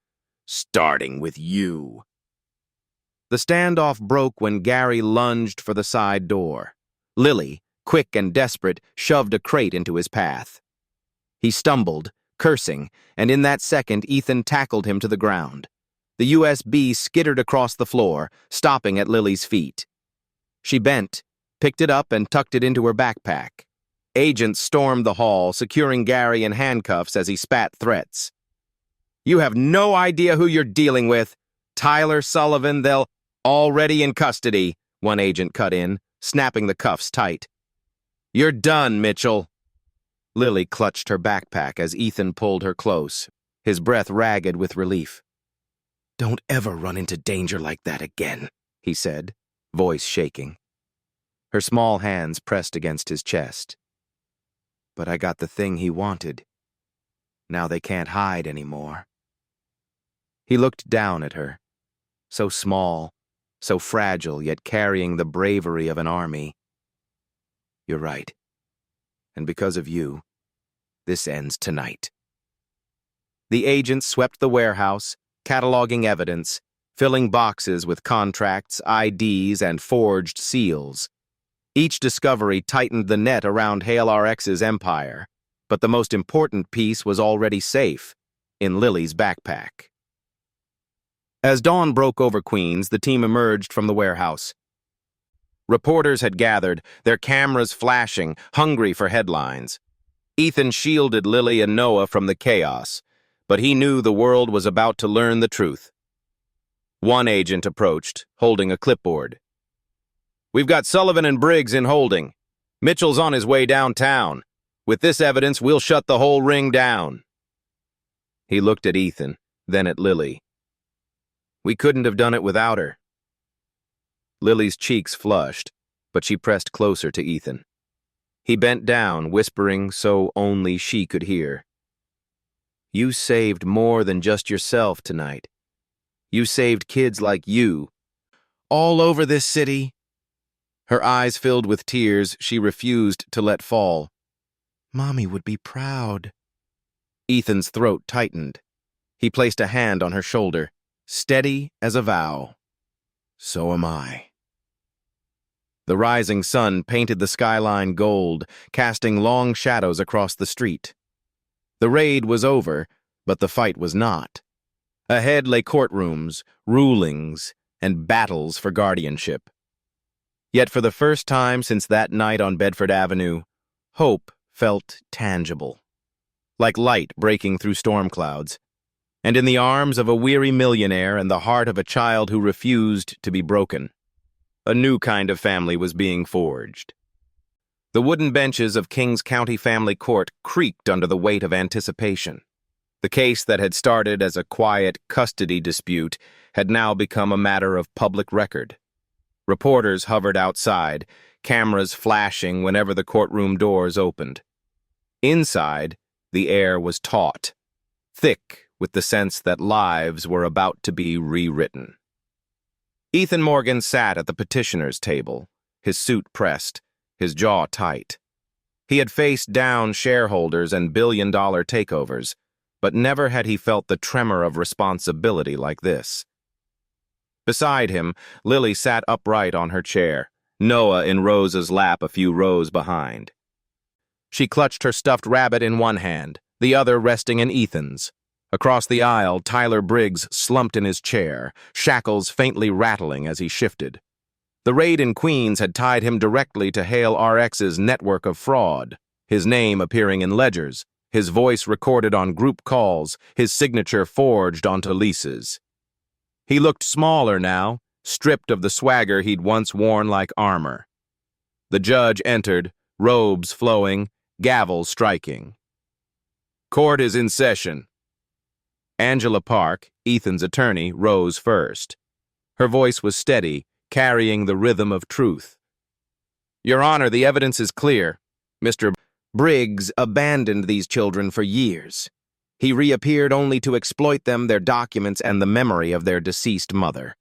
"Starting with you." The standoff broke when Gary lunged for the side door. Lily, quick and desperate, shoved a crate into his path. He stumbled, cursing, and in that second Ethan tackled him to the ground. The USB skittered across the floor, stopping at Lily's feet. She bent, picked it up, and tucked it into her backpack. Agents stormed the hall, securing Gary in handcuffs as he spat threats. "You have no idea who you're dealing with. Tyler Sullivan, they'll already in custody," one agent cut in, snapping the cuffs tight. "You're done, Mitchell." Lily clutched her backpack as Ethan pulled her close, his breath ragged with relief. "Don't ever run into danger like that again," he said, voice shaking. Her small hands pressed against his chest. "But I got the thing he wanted. Now they can't hide anymore." He looked down at her, so small, so fragile, yet carrying the bravery of an army. "You're right. And because of you, this ends tonight." The agents swept the warehouse, cataloging evidence, filling boxes with contracts, IDs, and forged seals. Each discovery tightened the net around Hale RX's empire, but the most important piece was already safe, in Lily's backpack. As dawn broke over Queens, the team emerged from the warehouse. Reporters had gathered, their cameras flashing, hungry for headlines. Ethan shielded Lily and Noah from the chaos, but he knew the world was about to learn the truth. One agent approached, holding a clipboard. "We've got Sullivan and Briggs in holding. Mitchell's on his way downtown. With this evidence, we'll shut the whole ring down." He looked at Ethan, then at Lily. "We couldn't have done it without her." Lily's cheeks flushed, but she pressed closer to Ethan. He bent down, whispering so only she could hear. "You saved more than just yourself tonight. You saved kids like you. All over this city." Her eyes filled with tears she refused to let fall. "Mommy would be proud." Ethan's throat tightened. He placed a hand on her shoulder, steady as a vow. "So am I." The rising sun painted the skyline gold, casting long shadows across the street. The raid was over, but the fight was not. Ahead lay courtrooms, rulings, and battles for guardianship. Yet for the first time since that night on Bedford Avenue, hope felt tangible, like light breaking through storm clouds, and in the arms of a weary millionaire and the heart of a child who refused to be broken. A new kind of family was being forged. The wooden benches of Kings County Family Court creaked under the weight of anticipation. The case that had started as a quiet custody dispute had now become a matter of public record. Reporters hovered outside, cameras flashing whenever the courtroom doors opened. Inside, the air was taut. thick with the sense that lives were about to be rewritten. Ethan Morgan sat at the petitioner's table, his suit pressed, his jaw tight. He had faced down shareholders and billion-dollar takeovers, but never had he felt the tremor of responsibility like this. Beside him, Lily sat upright on her chair, Noah in Rose's lap a few rows behind. She clutched her stuffed rabbit in one hand, the other resting in Ethan's. Across the aisle, Tyler Briggs slumped in his chair, shackles faintly rattling as he shifted. The raid in Queens had tied him directly to Hale RX's network of fraud, his name appearing in ledgers, his voice recorded on group calls, his signature forged onto leases. He looked smaller now, stripped of the swagger he'd once worn like armor. The judge entered, robes flowing, gavel striking. Court is in session. Angela Park, Ethan's attorney, rose first. Her voice was steady, carrying the rhythm of truth. Your Honor, the evidence is clear. Mr. Briggs abandoned these children for years. He reappeared only to exploit them, their documents, and the memory of their deceased mother.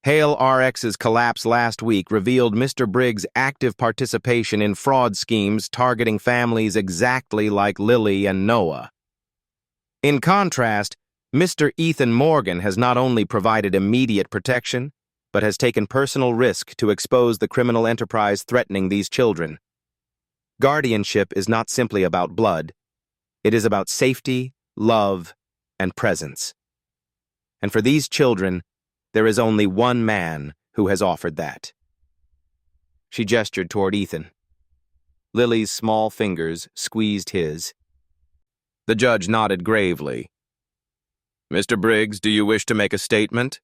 Hale RX's collapse last week revealed Mr. Briggs' active participation in fraud schemes targeting families exactly like Lily and Noah. In contrast, Mr. Ethan Morgan has not only provided immediate protection, but has taken personal risk to expose the criminal enterprise threatening these children. Guardianship is not simply about blood. It is about safety, love, and presence. And for these children, there is only one man who has offered that. She gestured toward Ethan. Lily's small fingers squeezed his. The judge nodded gravely. Mr. Briggs, do you wish to make a statement?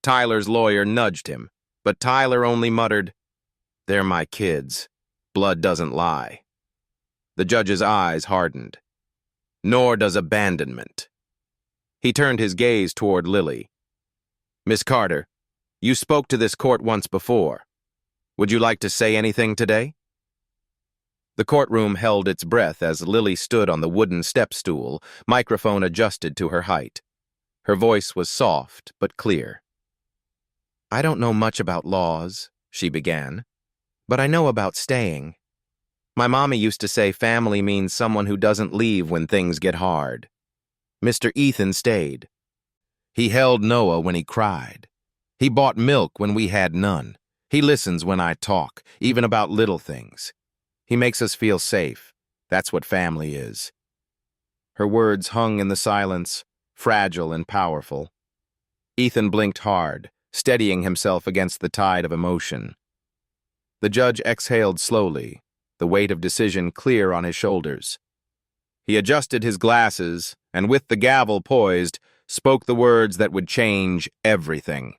Tyler's lawyer nudged him, but Tyler only muttered, They're my kids. Blood doesn't lie. The judge's eyes hardened. Nor does abandonment. He turned his gaze toward Lily. Miss Carter, you spoke to this court once before. Would you like to say anything today? The courtroom held its breath as Lily stood on the wooden step stool, microphone adjusted to her height. Her voice was soft but clear. I don't know much about laws, she began, but I know about staying. My mommy used to say family means someone who doesn't leave when things get hard. Mr. Ethan stayed. He held Noah when he cried. He bought milk when we had none. He listens when I talk, even about little things. He makes us feel safe. That's what family is. Her words hung in the silence, fragile and powerful. Ethan blinked hard, steadying himself against the tide of emotion. The judge exhaled slowly, the weight of decision clear on his shoulders. He adjusted his glasses, and with the gavel poised, spoke the words that would change everything.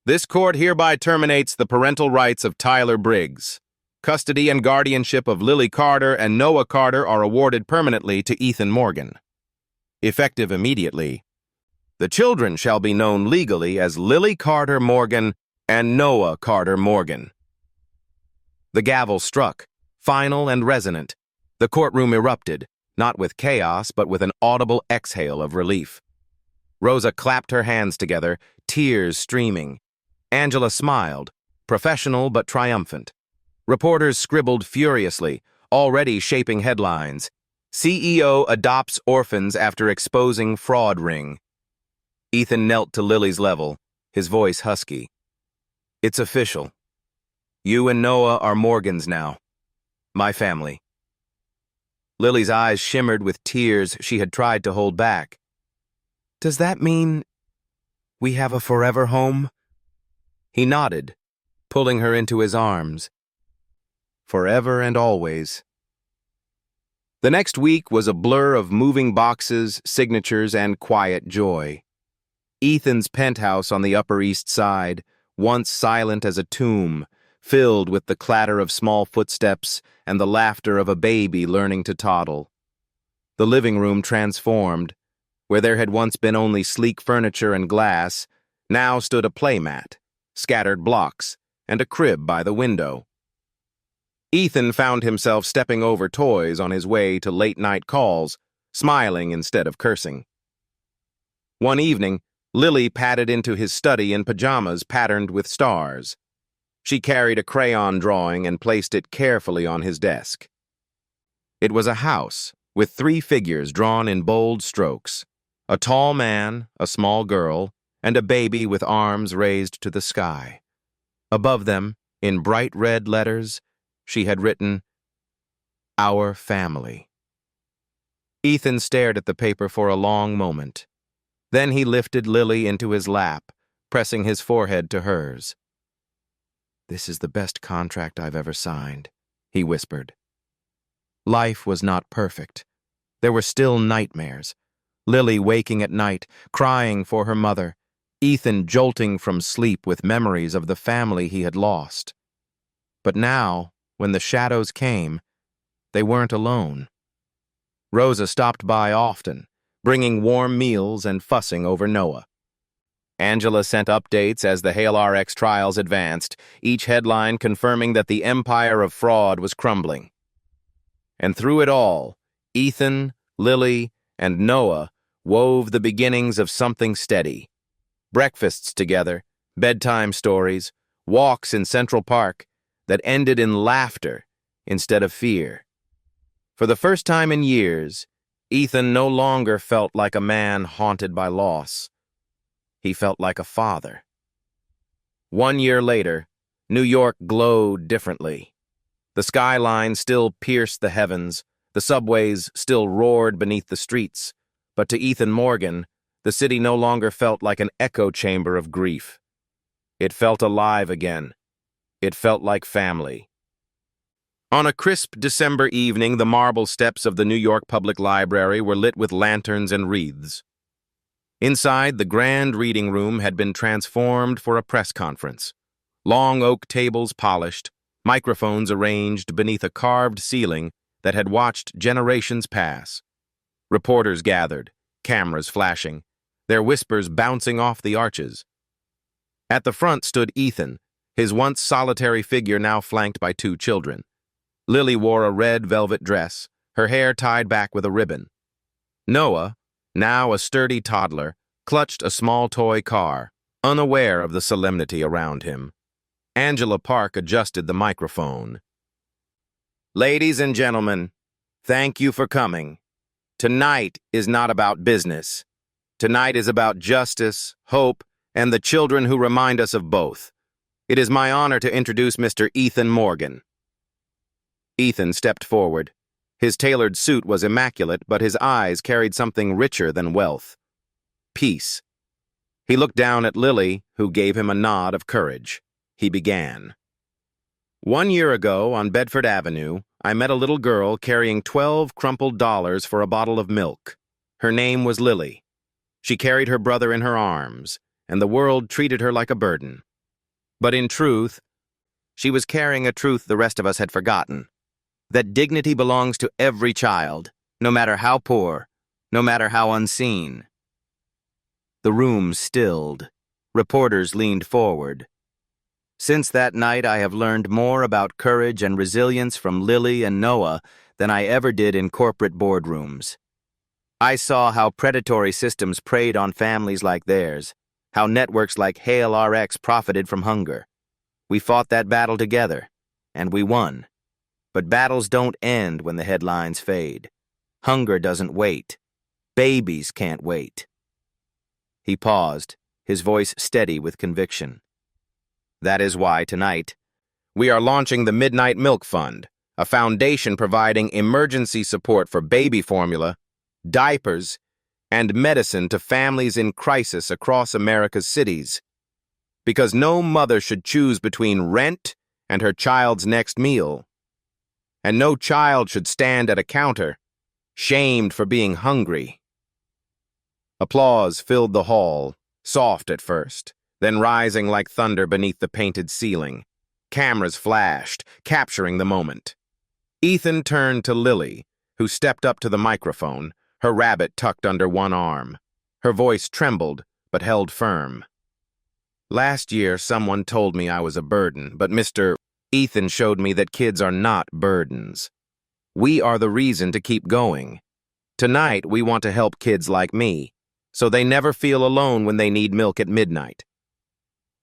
This court hereby terminates the parental rights of Tyler Briggs. Custody and guardianship of Lily Carter and Noah Carter are awarded permanently to Ethan Morgan. Effective immediately, the children shall be known legally as Lily Carter Morgan and Noah Carter Morgan. The gavel struck, final and resonant. The courtroom erupted, not with chaos, but with an audible exhale of relief. Rosa clapped her hands together, tears streaming. Angela smiled, professional but triumphant. Reporters scribbled furiously, already shaping headlines. CEO adopts orphans after exposing fraud ring. Ethan knelt to Lily's level, his voice husky. It's official. You and Noah are Morgans now. My family. Lily's eyes shimmered with tears she had tried to hold back. Does that mean we have a forever home? He nodded, pulling her into his arms. Forever and always. The next week was a blur of moving boxes, signatures, and quiet joy. Ethan's penthouse on the Upper East Side, once silent as a tomb, filled with the clatter of small footsteps and the laughter of a baby learning to toddle. The living room transformed. Where there had once been only sleek furniture and glass, now stood a playmat, scattered blocks, and a crib by the window. Ethan found himself stepping over toys on his way to late-night calls, smiling instead of cursing. One evening, Lily padded into his study in pajamas patterned with stars. She carried a crayon drawing and placed it carefully on his desk. It was a house with 3 figures drawn in bold strokes: a tall man, a small girl, and a baby with arms raised to the sky. Above them, in bright red letters, she had written, "Our family." Ethan stared at the paper for a long moment. Then he lifted Lily into his lap, pressing his forehead to hers. "This is the best contract I've ever signed," he whispered. Life was not perfect. There were still nightmares. Lily waking at night, crying for her mother. Ethan jolting from sleep with memories of the family he had lost. But now, when the shadows came, they weren't alone. Rosa stopped by often, bringing warm meals and fussing over Noah. Angela sent updates as the Hale RX trials advanced, each headline confirming that the empire of fraud was crumbling. And through it all, Ethan, Lily, and Noah wove the beginnings of something steady. Breakfasts together, bedtime stories, walks in Central Park that ended in laughter instead of fear. For the first time in years, Ethan no longer felt like a man haunted by loss. He felt like a father. 1 year later, New York glowed differently. The skyline still pierced the heavens, the subways still roared beneath the streets, but to Ethan Morgan, the city no longer felt like an echo chamber of grief. It felt alive again. It felt like family. On a crisp December evening, the marble steps of the New York Public Library were lit with lanterns and wreaths. Inside, the grand reading room had been transformed for a press conference. Long oak tables polished, microphones arranged beneath a carved ceiling that had watched generations pass. Reporters gathered, cameras flashing, their whispers bouncing off the arches. At the front stood Ethan, his once solitary figure now flanked by 2 children. Lily wore a red velvet dress, her hair tied back with a ribbon. Noah, now a sturdy toddler, clutched a small toy car, unaware of the solemnity around him. Angela Park adjusted the microphone. "Ladies and gentlemen, thank you for coming. Tonight is not about business. Tonight is about justice, hope, and the children who remind us of both. It is my honor to introduce Mr. Ethan Morgan." Ethan stepped forward. His tailored suit was immaculate, but his eyes carried something richer than wealth. Peace. He looked down at Lily, who gave him a nod of courage. He began. "1 year ago, on Bedford Avenue, I met a little girl carrying 12 crumpled dollars for a bottle of milk. Her name was Lily. She carried her brother in her arms, and the world treated her like a burden. But in truth, she was carrying a truth the rest of us had forgotten. That dignity belongs to every child, no matter how poor, no matter how unseen." The room stilled. Reporters leaned forward. Since that night, I have learned more about courage and resilience from Lily and Noah than I ever did in corporate boardrooms. I saw how predatory systems preyed on families like theirs, how networks like Hale RX profited from hunger. We fought that battle together, and we won. But battles don't end when the headlines fade. Hunger doesn't wait. Babies can't wait. He paused, his voice steady with conviction. That is why tonight, we are launching the Midnight Milk Fund, a foundation providing emergency support for baby formula, diapers, and medicine to families in crisis across America's cities. Because no mother should choose between rent and her child's next meal. And no child should stand at a counter, shamed for being hungry. Applause filled the hall, soft at first, then rising like thunder beneath the painted ceiling. Cameras flashed, capturing the moment. Ethan turned to Lily, who stepped up to the microphone, her rabbit tucked under one arm. Her voice trembled, but held firm. "Last year, someone told me I was a burden, but Mr. Ethan showed me that kids are not burdens. We are the reason to keep going. Tonight, we want to help kids like me, so they never feel alone when they need milk at midnight."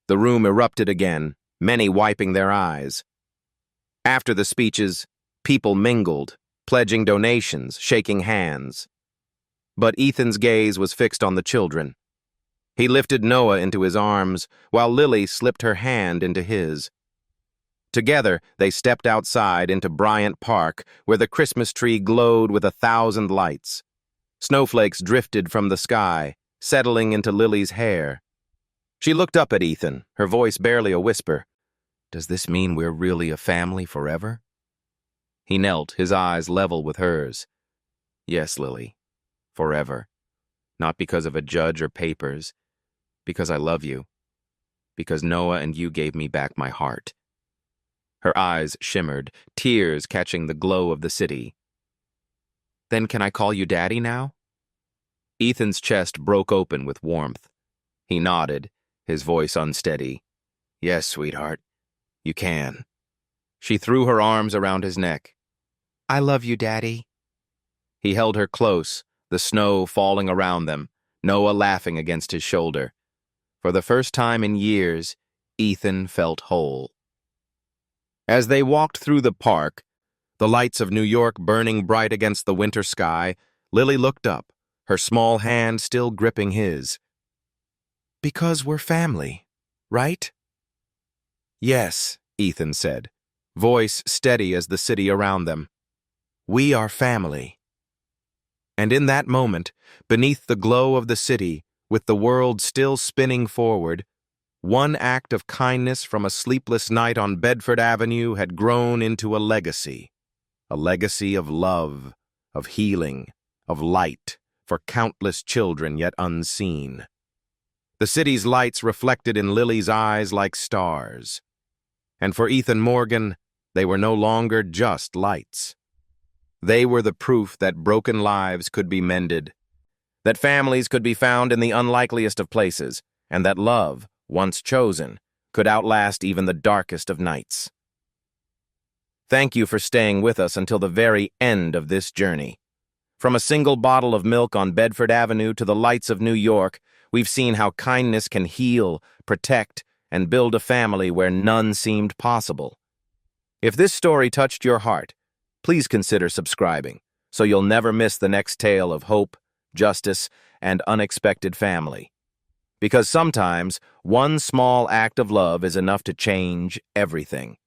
The room erupted again, many wiping their eyes. After the speeches, people mingled, pledging donations, shaking hands. But Ethan's gaze was fixed on the children. He lifted Noah into his arms, while Lily slipped her hand into his. Together, they stepped outside into Bryant Park, where the Christmas tree glowed with 1,000 lights. Snowflakes drifted from the sky, settling into Lily's hair. She looked up at Ethan, her voice barely a whisper. "Does this mean we're really a family forever?" He knelt, his eyes level with hers. "Yes, Lily, forever. Not because of a judge or papers, because I love you. Because Noah and you gave me back my heart." Her eyes shimmered, tears catching the glow of the city. "Then can I call you Daddy now?" Ethan's chest broke open with warmth. He nodded, his voice unsteady. "Yes, sweetheart, you can." She threw her arms around his neck. "I love you, Daddy." He held her close, the snow falling around them, Noah laughing against his shoulder. For the first time in years, Ethan felt whole. As they walked through the park, the lights of New York burning bright against the winter sky, Lily looked up, her small hand still gripping his. "Because we're family, right?" "Yes," Ethan said, voice steady as the city around them. "We are family." And in that moment, beneath the glow of the city, with the world still spinning forward, one act of kindness from a sleepless night on Bedford Avenue had grown into a legacy of love, of healing, of light for countless children yet unseen. The city's lights reflected in Lily's eyes like stars. And for Ethan Morgan, they were no longer just lights. They were the proof that broken lives could be mended, that families could be found in the unlikeliest of places, and that love, once chosen, could outlast even the darkest of nights. Thank you for staying with us until the very end of this journey. From a single bottle of milk on Bedford Avenue to the lights of New York, we've seen how kindness can heal, protect, and build a family where none seemed possible. If this story touched your heart, please consider subscribing so you'll never miss the next tale of hope, justice, and unexpected family. Because sometimes one small act of love is enough to change everything.